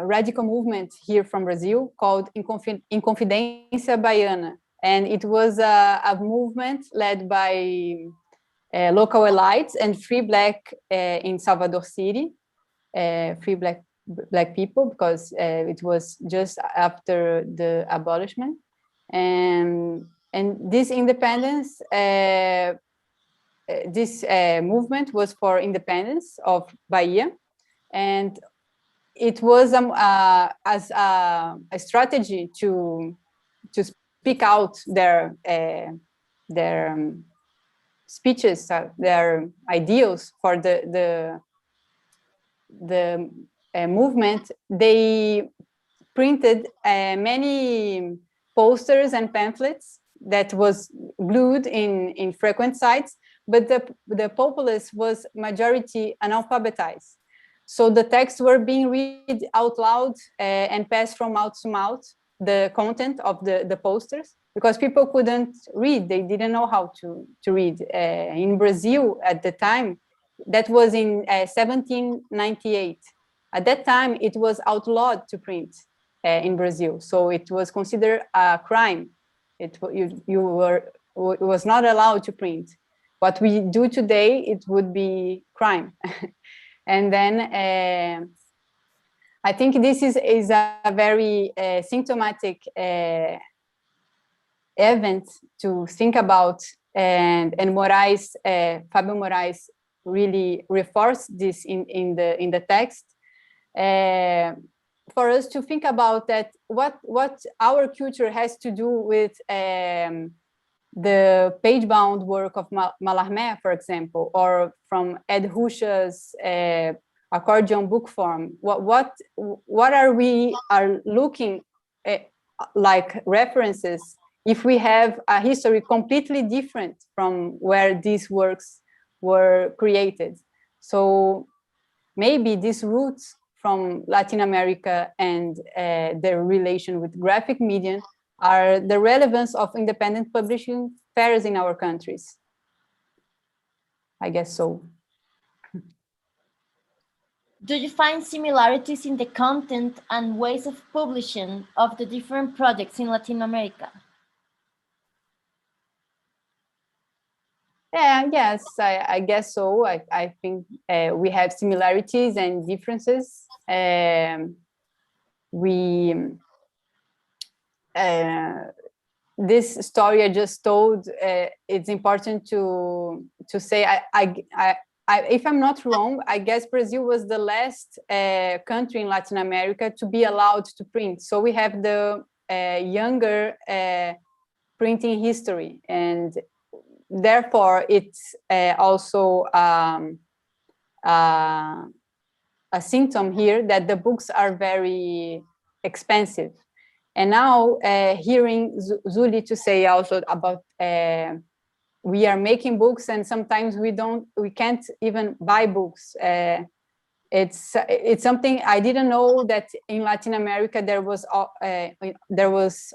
radical movement here from Brazil called Inconfidência Baiana. And it was a movement led by local elites and free Black in Salvador City, free Black people, because it was just after the abolishment. And And this independence, this movement was for independence of Bahia, and it was as a strategy to speak out their speeches, their ideals for the movement. They printed many posters and pamphlets that was glued in frequent sites, but the populace was majority analphabetized. So the texts were being read out loud and passed from mouth to mouth, the content of the posters, because people couldn't read. They didn't know how to read. In Brazil at the time, that was in 1798. At that time, it was outlawed to print in Brazil. So it was considered a crime. It was not allowed to print. What we do today, it would be crime. And then I think this is a very symptomatic event to think about, and Moraes, Fabio Moraes really reinforced this in the text, for us to think about that what our culture has to do with the page-bound work of Mallarmé, for example, or from Ed Ruscha's accordion book form. What are we looking at, like references, if we have a history completely different from where these works were created? So maybe these roots from Latin America and their relation with graphic media are the relevance of independent publishing fairs in our countries. I guess so. Do you find similarities in the content and ways of publishing of the different projects in Latin America? Yes, I guess so. I think we have similarities and differences. This story I just told, it's important to say, if I'm not wrong, I guess Brazil was the last country in Latin America to be allowed to print. So we have the younger printing history, and therefore it's also a symptom here that the books are very expensive. And now hearing Zuli to say also about we are making books, and sometimes we can't even buy books. It's something I didn't know, that in Latin America there was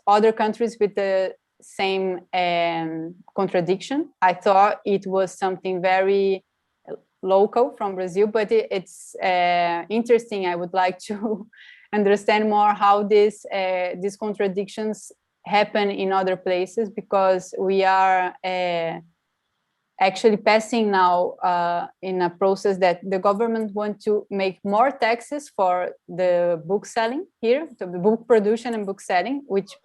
other countries with the same contradiction. I thought it was something very local from Brazil, but it's interesting. I would like to understand more how these contradictions happen in other places, because we are actually passing now in a process that the government wants to make more taxes for the book selling here, so the book production and book selling, which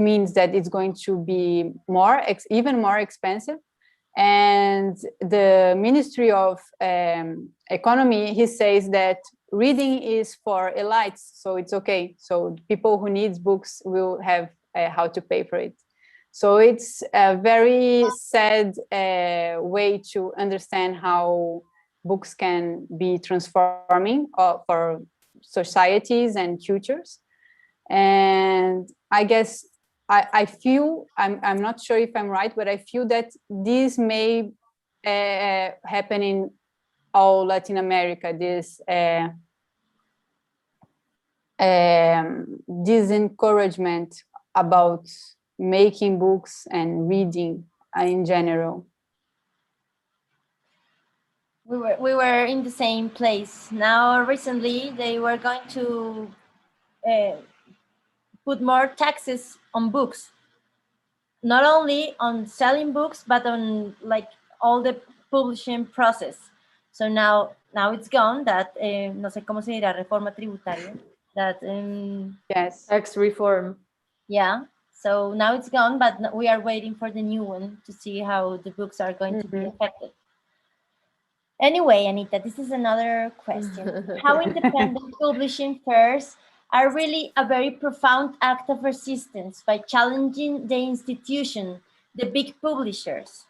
means that it's going to be even more expensive. And the Ministry of Economy, he says that reading is for elites, so it's okay. So people who need books will have how to pay for it. So it's a very sad way to understand how books can be transforming for societies and cultures. And I guess I feel, I'm not sure if I'm right, but I feel that this may happen in all Latin America, this encouragement about making books and reading in general. We were in the same place. Now recently they were going to put more taxes on books, not only on selling books, but on like all the publishing process. So now it's gone, that no sé cómo se dirá, reforma tributaria, that yes, tax reform. Yeah, So now it's gone, but we are waiting for the new one to see how the books are going to be affected. Anyway, Anita, this is another question. How independent publishing fairs are really a very profound act of resistance by challenging the institution, the big publishers.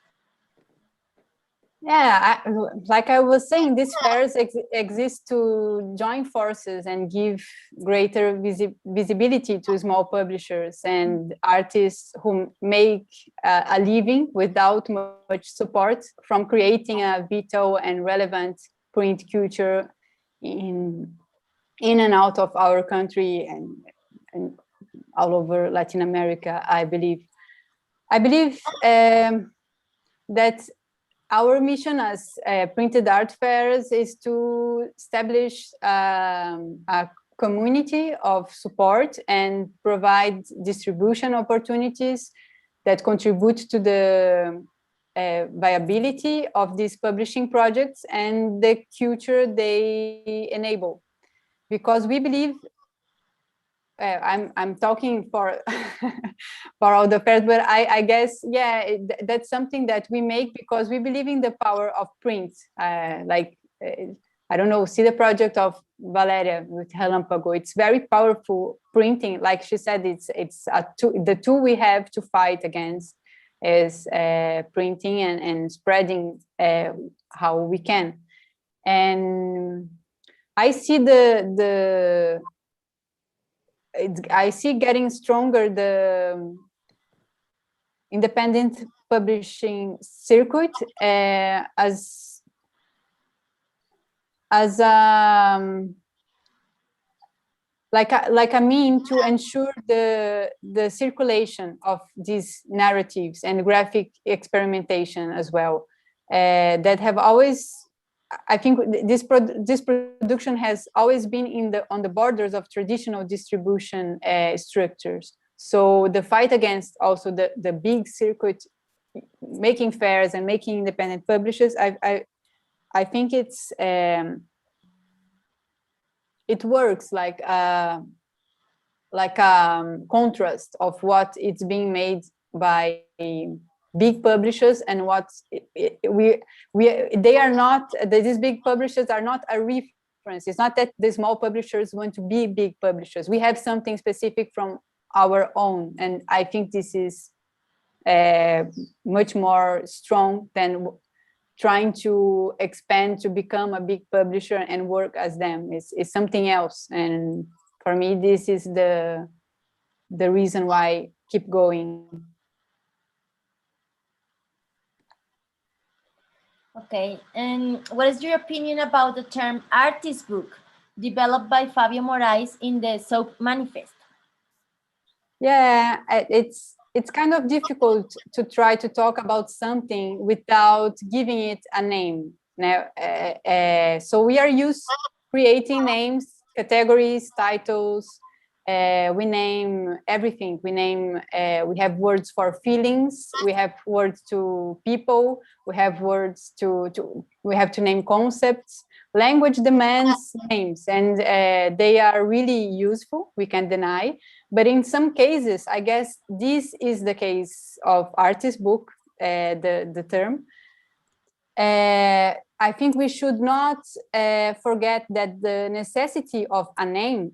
Yeah, like I was saying, these fairs exist to join forces and give greater visibility to small publishers and artists who make a living without much support from creating a vital and relevant print culture in and out of our country and all over Latin America, I believe. I believe that our mission as printed art fairs is to establish a community of support and provide distribution opportunities that contribute to the viability of these publishing projects and the culture they enable. Because we believe, I'm talking for for all the fairs, but I guess, yeah, that's something that we make because we believe in the power of print. I don't know, see the project of Valeria with Relampago. It's very powerful printing. Like she said, it's the tool we have to fight against is printing and spreading how we can. And I see I see getting stronger the independent publishing circuit as like a mean to ensure the circulation of these narratives and graphic experimentation as well that have always, I think this production has always been on the borders of traditional distribution structures. So the fight against also the big circuit making fairs and making independent publishers, I think it works like a contrast of what it's being made by big publishers and what they are not. These big publishers are not a reference. It's not that the small publishers want to be big publishers. We have something specific from our own, and I think this is much more strong than trying to expand to become a big publisher and work as them. It's something else, and for me this is the reason why I keep going. Okay, and what is your opinion about the term artist book developed by Fabio Moraes in the Soap Manifest? Yeah, it's kind of difficult to try to talk about something without giving it a name. Now, so we are used to creating names, categories, titles. We name everything. We have words for feelings. We have words to people. We have words we have to name concepts. Language demands names, and they are really useful. We can't deny. But in some cases, I guess this is the case of artist book, the term. I think we should not forget that the necessity of a name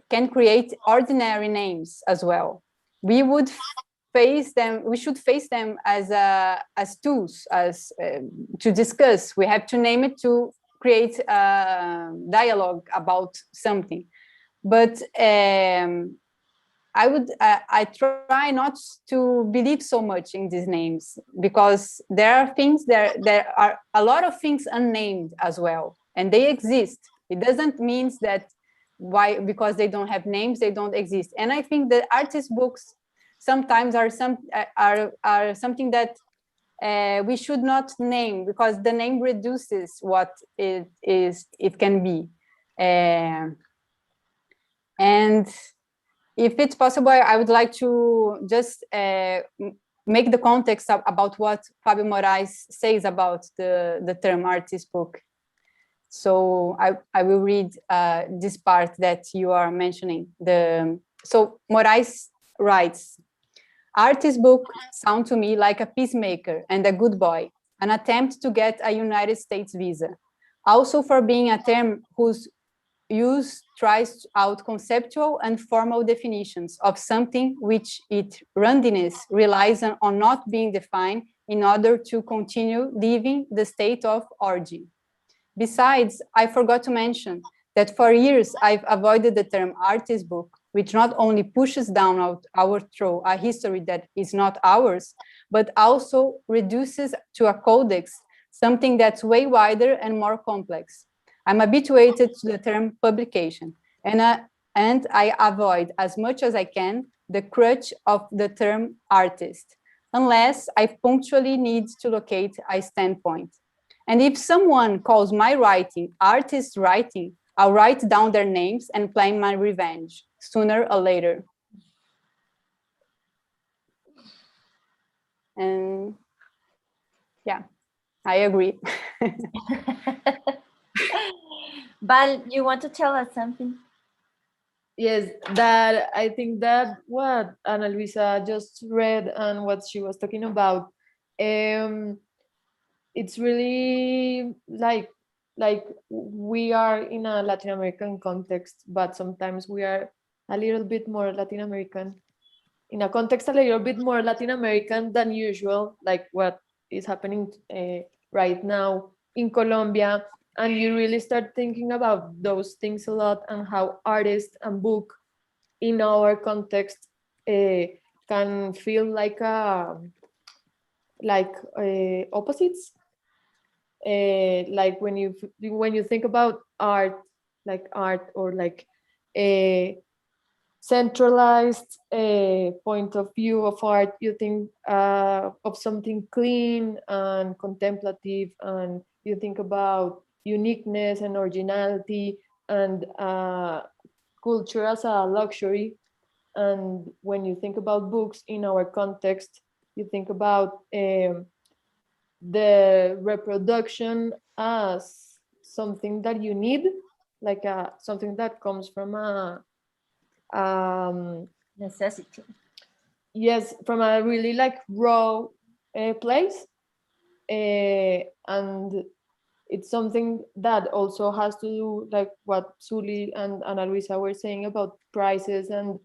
can create ordinary names as well. We would face them. We should face them as tools, as to discuss. We have to name it to create a dialogue about something. But I try not to believe so much in these names, because there are things, there are a lot of things unnamed as well, and they exist. It doesn't mean that because they don't have names, they don't exist. And I think that artist books sometimes are something that we should not name, because the name reduces what it can be. And if it's possible, I would like to just make the context about what Fabio Moraes says about the term artist book. So I will read this part that you are mentioning. So Moraes writes, Artist book sound to me like a peacemaker and a good boy, an attempt to get a United States visa. Also for being a term whose use tries out conceptual and formal definitions of something which its randiness relies on not being defined in order to continue living the state of origin. Besides, I forgot to mention that for years I've avoided the term artist book, which not only pushes down our throat a history that is not ours, but also reduces to a codex something that's way wider and more complex. I'm habituated to the term publication, and I avoid as much as I can the crutch of the term artist, unless I punctually need to locate a standpoint. And if someone calls my writing artist writing, I'll write down their names and plan my revenge sooner or later. And yeah, I agree. Val, you want to tell us something? Yes, that I think that what Ana Luisa just read and what she was talking about, it's really like we are in a Latin American context, but sometimes we are a little bit more Latin American, in a context a little bit more Latin American than usual, like what is happening right now in Colombia. And you really start thinking about those things a lot, and how artists and book in our context can feel like opposites. Like when you think about art, like art, or like a centralized point of view of art, you think of something clean and contemplative, and you think about uniqueness and originality, and culture as a luxury. And when you think about books in our context, you think about the reproduction as something that you need, like something that comes from a necessity. Yes, from a really like raw place, and it's something that also has to do, like what Suli and Ana Luisa were saying about prices, and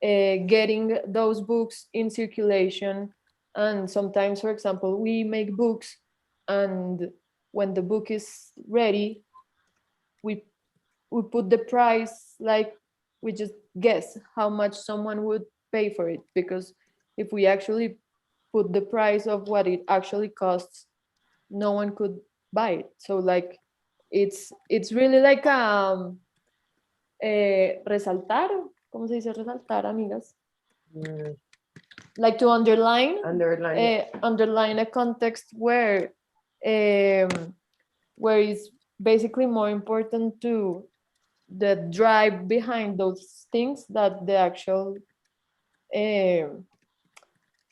getting those books in circulation. And sometimes, for example, we make books, and when the book is ready, we put the price, like we just guess how much someone would pay for it, because if we actually put the price of what it actually costs, no one could buy it. So like it's really like resaltar, ¿cómo se dice resaltar, amigas? Like to underline a context where it's basically more important to the drive behind those things that the actual I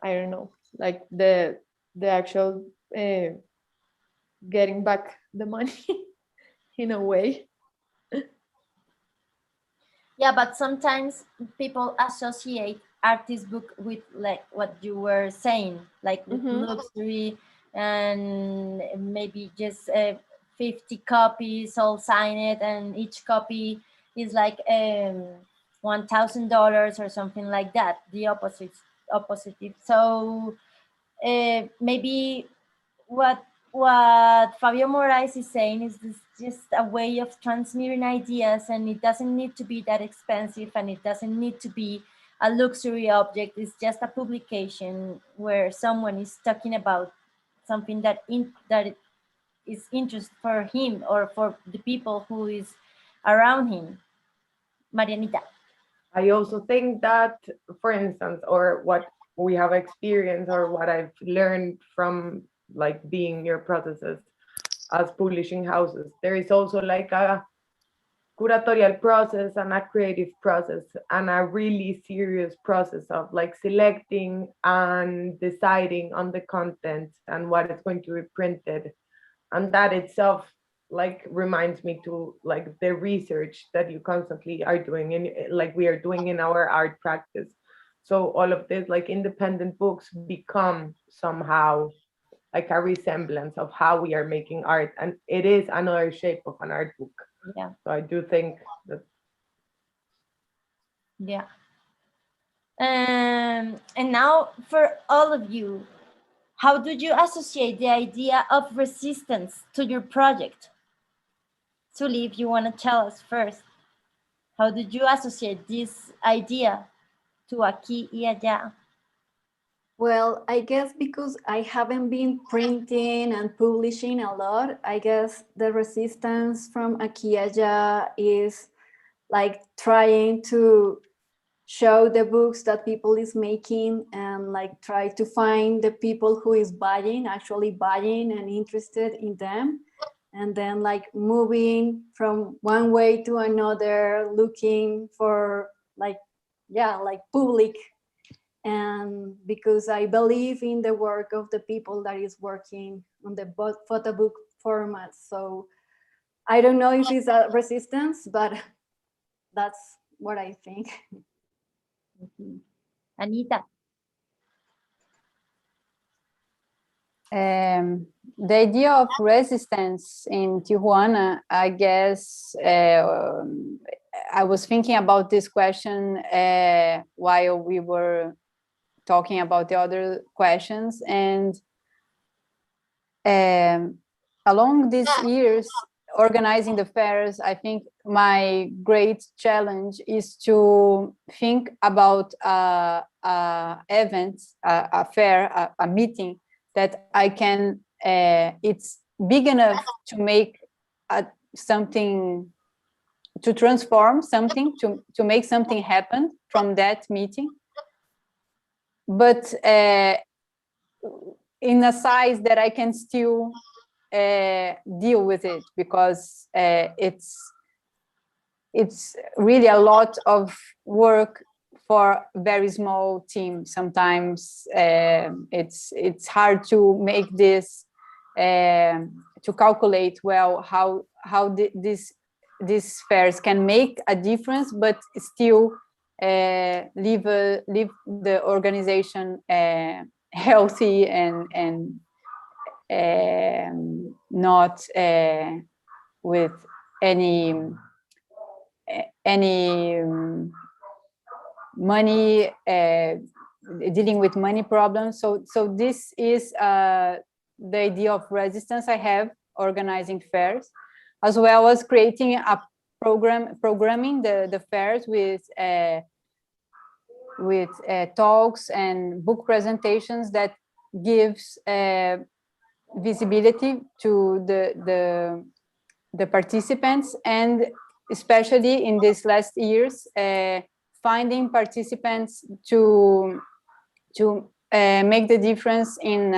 don't know, like the actual getting back the money in a way. Yeah, but sometimes people associate artist book with like what you were saying, like with luxury, and maybe just 50 copies all signed, and each copy is like $1,000 or something like that. The opposite. So maybe what Fabio Moraes is saying is this just a way of transmitting ideas, and it doesn't need to be that expensive, and it doesn't need to be a luxury object. It's just a publication where someone is talking about something that is interest for him or for the people who is around him. Marianita. I also think that, for instance, or what we have experienced, or what I've learned from like being your processes as publishing houses, there is also like a curatorial process and a creative process and a really serious process of like selecting and deciding on the content and what is going to be printed. And that itself like reminds me to like the research that you constantly are doing, in like we are doing in our art practice. So all of this like independent books become somehow like a resemblance of how we are making art, and it is another shape of an art book. Yeah. So I do think that. Yeah. And now for all of you, how did you associate the idea of resistance to your project? Sully, if you want to tell us first, how did you associate this idea to aquí y allá? Well, I guess because I haven't been printing and publishing a lot, I guess the resistance from aquí y allá is like trying to show the books that people is making and like try to find the people who is actually buying and interested in them, and then like moving from one way to another, looking for like public. And because I believe in the work of the people that is working on the photo book format, so I don't know if it's a resistance, but that's what I think. Anita. The idea of resistance in Tijuana, I guess, I was thinking about this question while we were talking about the other questions, and along these years organizing the fairs, I think my great challenge is to think about events, a fair, a meeting that I can, it's big enough to make something, to transform something, to make something happen from that meeting, but in a size that I can still deal with it, because it's really a lot of work for a very small team. Sometimes it's hard to make this, to calculate well how these fairs can make a difference, but still leave the organization healthy and not with any money, dealing with money problems. So this is the idea of resistance I have, organizing fairs, as well as creating a programming the fairs with talks and book presentations that gives visibility to the participants, and especially in these last years, finding participants to make the difference in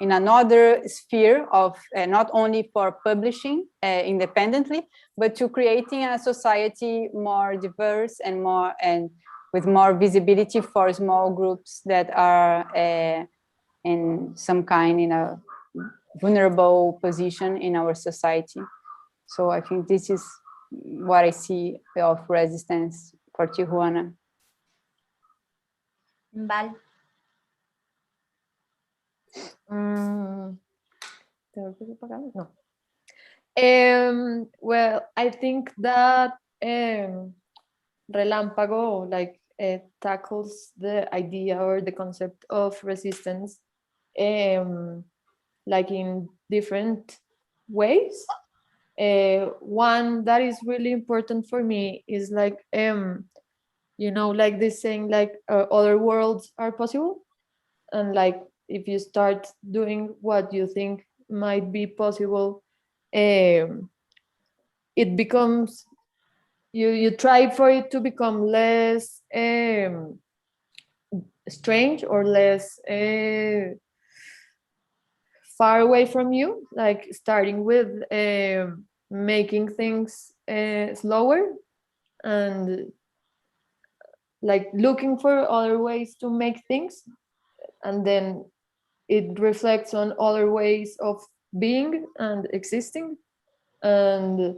another sphere of not only for publishing independently, but to creating a society more diverse and with more visibility for small groups that are in some kind in a vulnerable position in our society. So I think this is what I see of resistance for Tijuana. Val. No. Well, I think that Relámpago tackles the idea or the concept of resistance like in different ways. One that is really important for me is like like this saying, like other worlds are possible, and like if you start doing what you think might be possible, it becomes, you try for it to become less strange or less far away from you, like starting with making things slower and like looking for other ways to make things, and then it reflects on other ways of being and existing, and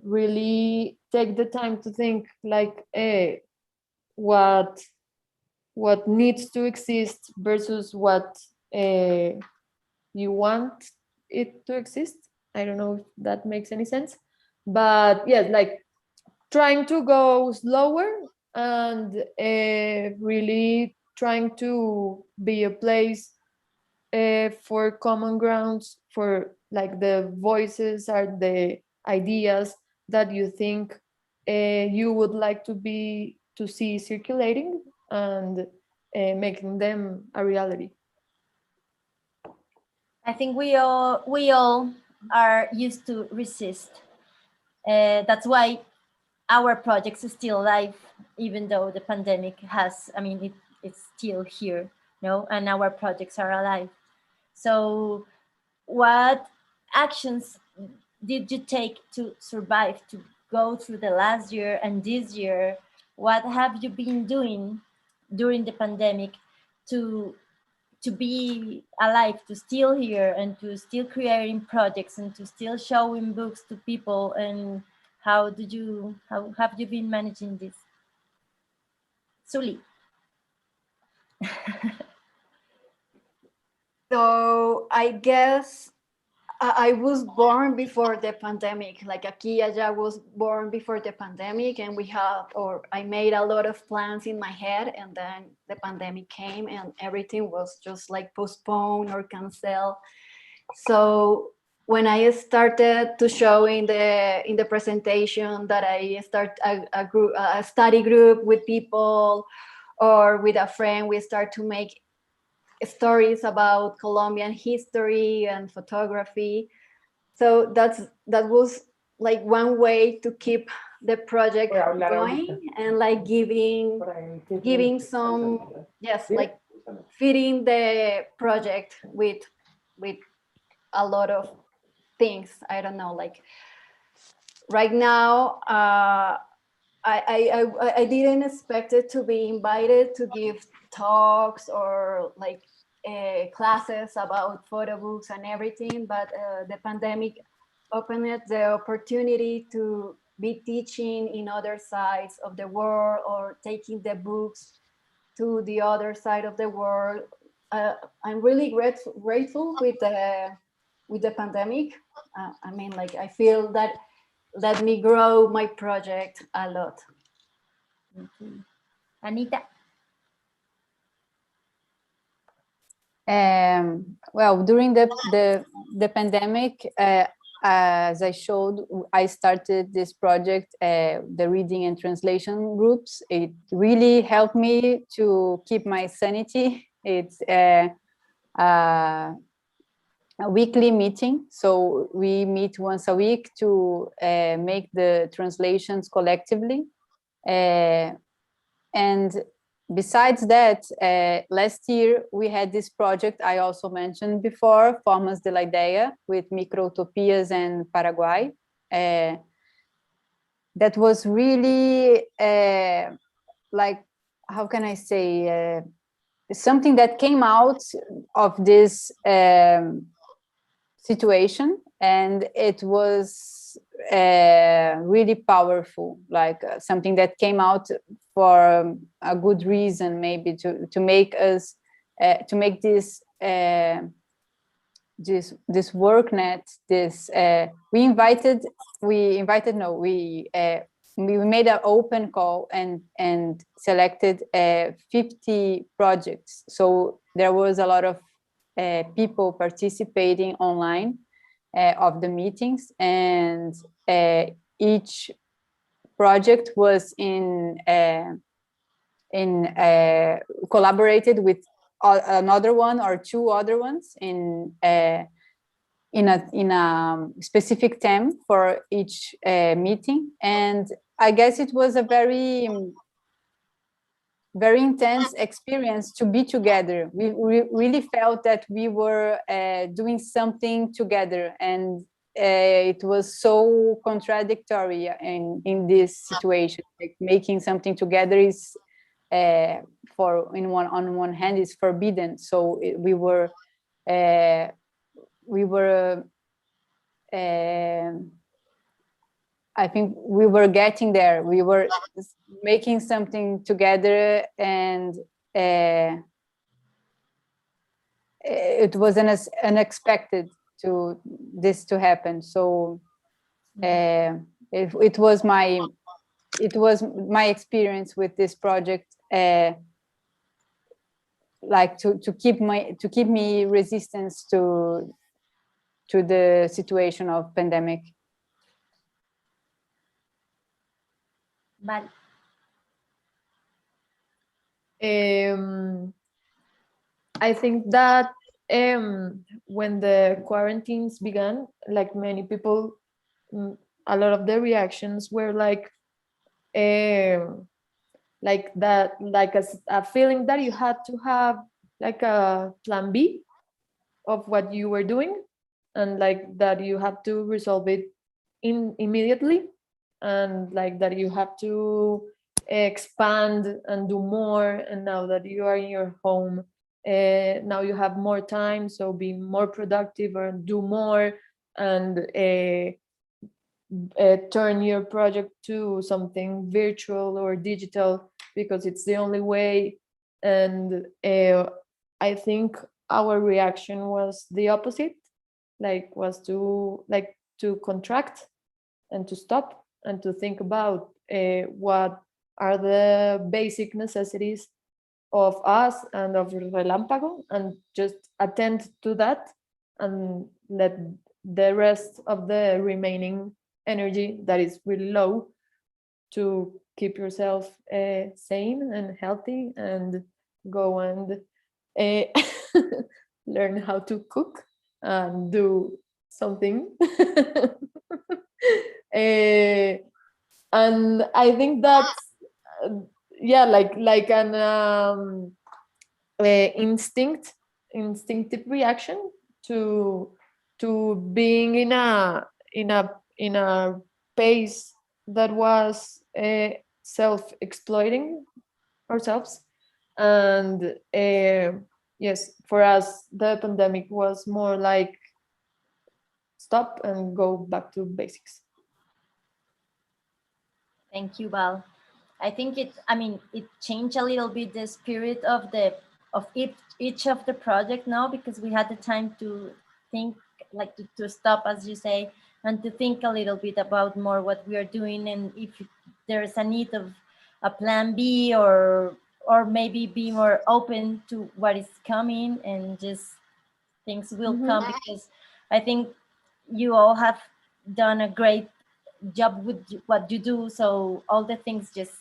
really take the time to think like what needs to exist versus what you want it to exist. I don't know if that makes any sense, but yes, like trying to go slower and really trying to be a place for common grounds, for like the voices or the ideas that you think you would like to see circulating, and making them a reality. I think we all are used to resist. That's why our projects are still alive, even though the pandemic has, I mean, it's still here, no? And our projects are alive. So what actions did you take to survive, to go through the last year and this year? What have you been doing during the pandemic to be alive, to still here and to still creating projects and to still showing books to people? And how have you been managing this? Suli. So I guess I was born before the pandemic. Like Aquí Allá was born before the pandemic, and I made a lot of plans in my head, and then the pandemic came and everything was just like postponed or canceled. So when I started to show in the presentation that I start a study group with people or with a friend, we start to make stories about Colombian history and photography. So that was like one way to keep the project going and like giving some, yes, like feeding the project with a lot of things. I don't know, like right now, I didn't expect it to be invited to give talks or like classes about photo books and everything, but the pandemic opened the opportunity to be teaching in other sides of the world or taking the books to the other side of the world. I'm really grateful with the pandemic. I mean, like I feel that let me grow my project a lot. Anita. Well, during the pandemic, as I showed, I started this project, the reading and translation groups. It really helped me to keep my sanity. It's a weekly meeting. So we meet once a week to make the translations collectively. And besides that, last year we had this project I also mentioned before, Formas de la Idea, with Micro-Utopias and Paraguay. That was really like, how can I say, something that came out of this situation, and it was really powerful, like something that came out for a good reason, maybe to make us to make this this work net, this we made an open call and selected 50 projects. So there was a lot of people participating online of the meetings, and each project was collaborated with another one or two other ones in a specific theme for each meeting. And I guess it was a very intense experience to be together. We really felt that we were doing something together, and it was so contradictory in this situation. Like making something together is on one hand is forbidden. So we were I think we were getting there. We were making something together, and it was unexpected to this to happen. So it was my experience with this project, like to keep me resistance to the situation of pandemic. Vale. I think that when the quarantines began, like many people, a lot of the reactions were like that, like a feeling that you had to have like a plan B of what you were doing, and like that you have to resolve it immediately, and like that you have to expand and do more. And now that you are in your home, now you have more time, so be more productive or do more, and turn your project to something virtual or digital, because it's the only way. And I think our reaction was the opposite, was to contract and to stop and to think about what are the basic necessities of us and of Relámpago, and just attend to that, and let the rest of the remaining energy that is really low to keep yourself sane and healthy, and go and learn how to cook and do something. And I think that's like an instinctive reaction to being in a pace that was self-exploiting ourselves. And yes, for us the pandemic was more like stop and go back to basics. Thank you, Val. I think it changed a little bit the spirit of each of the project now, because we had the time to think, like to stop, as you say, and to think a little bit about more what we are doing, and if there's a need of a plan B, or maybe be more open to what is coming, and just things will come, because I think you all have done a great job with what you do, so all the things just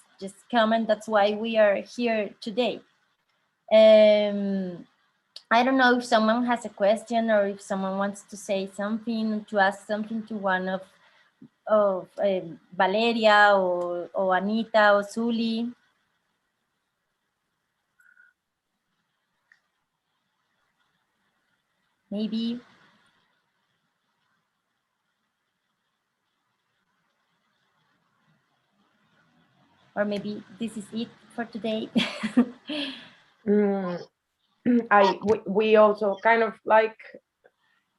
come, and that's why we are here today. I don't know if someone has a question, or if someone wants to say something, to ask something to one of Valeria or Anita or Suli. Maybe. Or maybe this is it for today. We also kind of like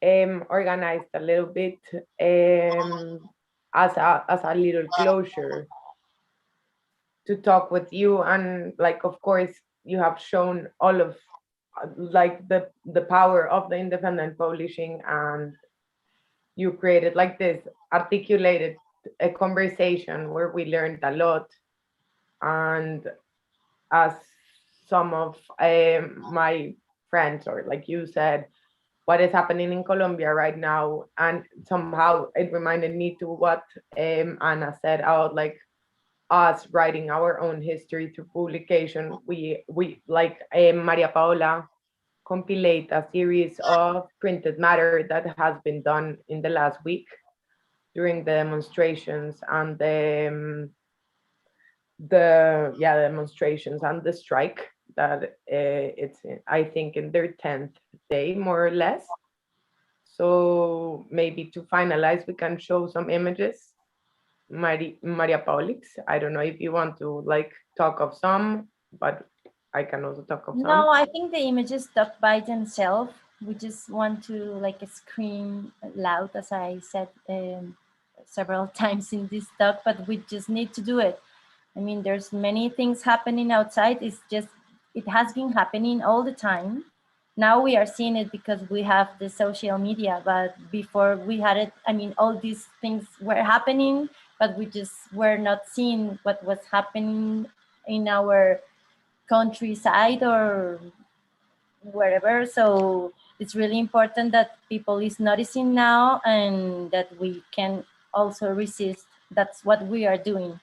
organized a little bit as a little closure to talk with you, and like, of course, you have shown all of like the power of the independent publishing, and you created like this articulated a conversation where we learned a lot. And as some of my friends, or like you said, what is happening in Colombia right now, and somehow it reminded me to what Anna said about like us writing our own history through publication. We like Maria Paola compilate a series of printed matter that has been done in the last week during the demonstrations and the demonstrations and the strike that it's I think in their 10th day, more or less. So maybe to finalize, we can show some images. Maria Paulix, I don't know if you want to like talk of some, but I can also talk of some. No, I think the images talk by themselves. We just want to like scream loud, as I said several times in this talk, but we just need to do it. I mean, there's many things happening outside. It's just, it has been happening all the time. Now we are seeing it because we have the social media, but before we had it, I mean, all these things were happening, but we just were not seeing what was happening in our countryside or wherever. So it's really important that people is noticing now and that we can also resist. That's what we are doing.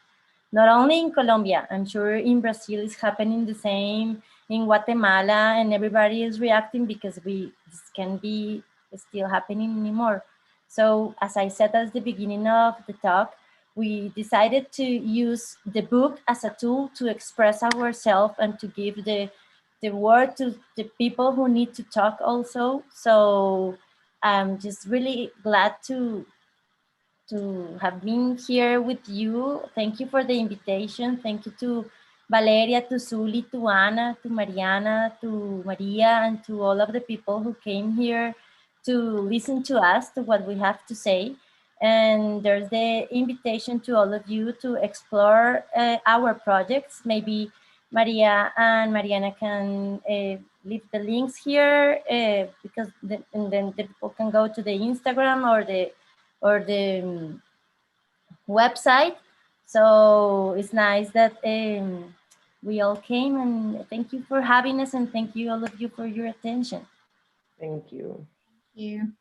Not only in Colombia, I'm sure in Brazil is happening the same, in Guatemala, and everybody is reacting because this can be still happening anymore. So as I said at the beginning of the talk, we decided to use the book as a tool to express ourselves and to give the word to the people who need to talk also. So I'm just really glad to have been here with you. Thank you for the invitation. Thank you to Valeria, to Suli, to Ana, to Mariana, to Maria, and to all of the people who came here to listen to us, to what we have to say. And there's the invitation to all of you to explore our projects. Maybe Maria and Mariana can leave the links here because and then the people can go to the Instagram or the website. So it's nice that we all came, and thank you for having us, and thank you all of you for your attention. Thank you. You.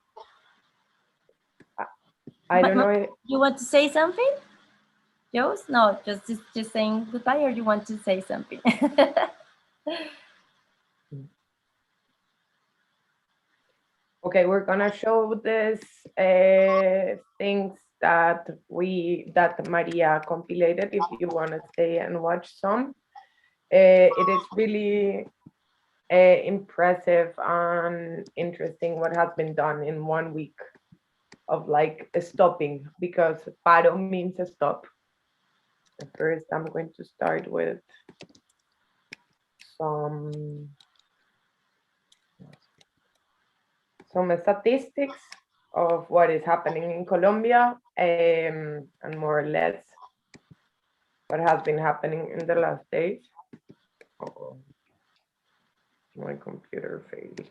I don't know. You want to say something, Jose? No, just saying goodbye, or you want to say something? Okay, we're gonna show this things that Maria compiled. If you want to stay and watch some, it is really impressive and interesting what has been done in 1 week of like stopping, because paro means a stop. First, I'm going to start with some statistics of what is happening in Colombia, and more or less what has been happening in the last days. Uh-oh. My computer failed.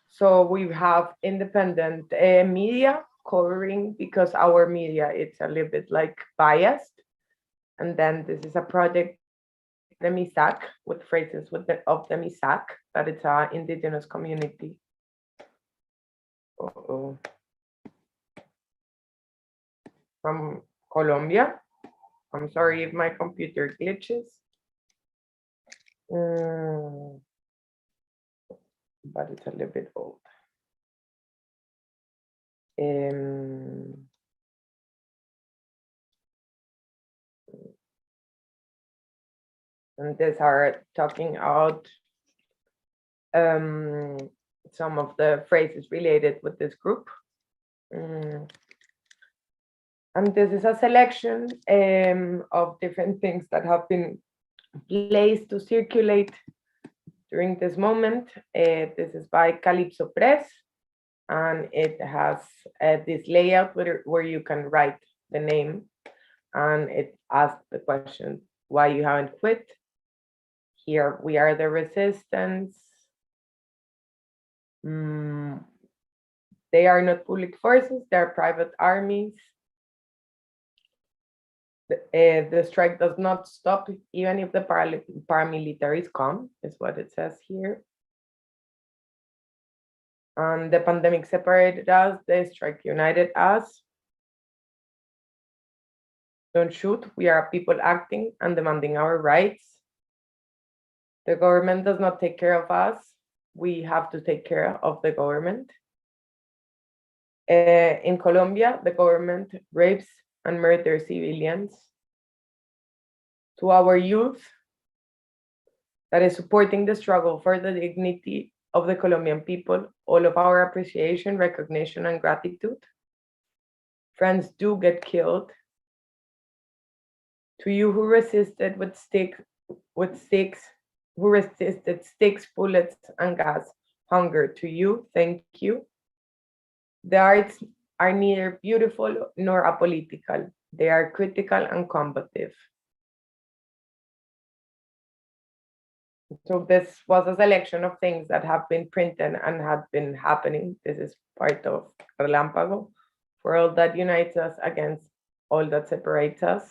So we have independent media covering, because our media, it's a little bit like biased. And then this is a project, the Misak, with phrases of the Misak, that it's an indigenous community. Uh-oh. From Colombia. I'm sorry if my computer glitches. But it's a little bit old. And these are talking out some of the phrases related with this group. And this is a selection of different things that have been placed to circulate during this moment. This is by Calypso Press, and it has this layout where you can write the name, and it asks the question, why you haven't quit. Here we are the resistance. They are not public forces, they are private armies. The strike does not stop even if the paramilitaries come, is what it says here. And the pandemic separated us, the strike united us. Don't shoot, we are people acting and demanding our rights. The government does not take care of us, we have to take care of the government. In Colombia, the government rapes and murders civilians. To our youth that is supporting the struggle for the dignity of the Colombian people, all of our appreciation, recognition, and gratitude. Friends do get killed. To you who resisted with sticks, who resisted sticks, bullets, and gas hunger. To you, thank you. The arts are neither beautiful nor apolitical. They are critical and combative. So this was a selection of things that have been printed and had been happening. This is part of Relámpago, for all that unites us against all that separates us.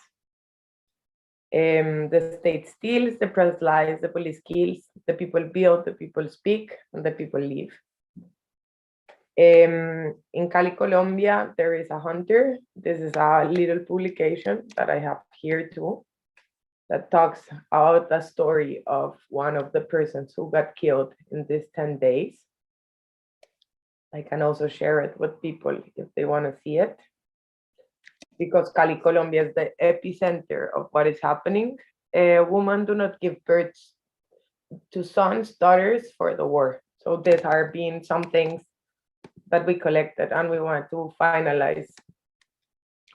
The state steals, the press lies, the police kills, the people build, the people speak, and the people leave. In Cali, Colombia, there is a hunter. This is a little publication that I have here too, that talks about the story of one of the persons who got killed in these 10 days. I can also share it with people if they want to see it, because Cali, Colombia is the epicenter of what is happening. Women do not give birth to sons, daughters for the war. So these are being some things that we collected, and we want to finalize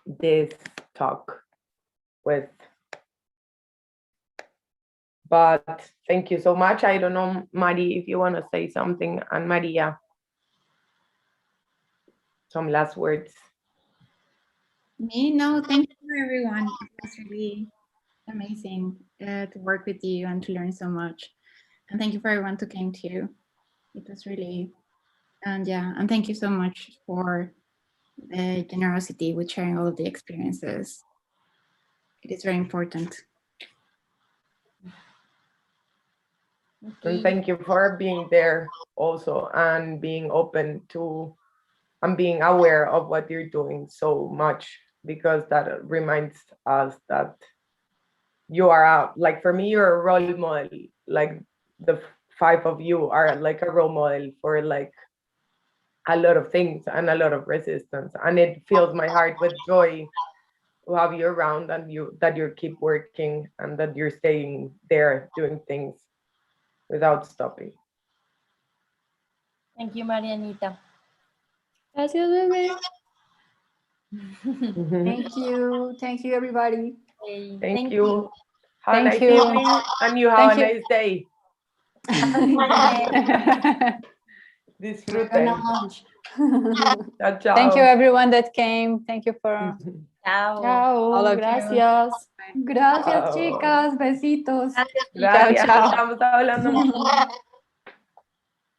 this talk with. But thank you so much. I don't know, Mari, if you want to say something, and Maria, some last words. Me? No, thank you everyone. It was really amazing to work with you and to learn so much. And thank you for everyone who came too. It was really, and yeah, and thank you so much for the generosity with sharing all of the experiences. It is very important. And thank you for being there also, and being open to and being aware of what you're doing so much, because that reminds us that you are like, for me, you're a role model. Like the 5 of you are like a role model for like a lot of things and a lot of resistance, and it fills my heart with joy to have you around, and that you keep working, and that you're staying there doing things without stopping. Thank you, Marianita. Gracias, bebé. Thank you, everybody. Thank you. Have Thank a nice you. evening, and you have Thank a you. nice day. Disfruten. Chao, chao. Thank you, everyone that came. Thank you for Chao. Chao, All of you. gracias. Gracias, Chao. chicas. Besitos. Gracias, chao. estamos hablando.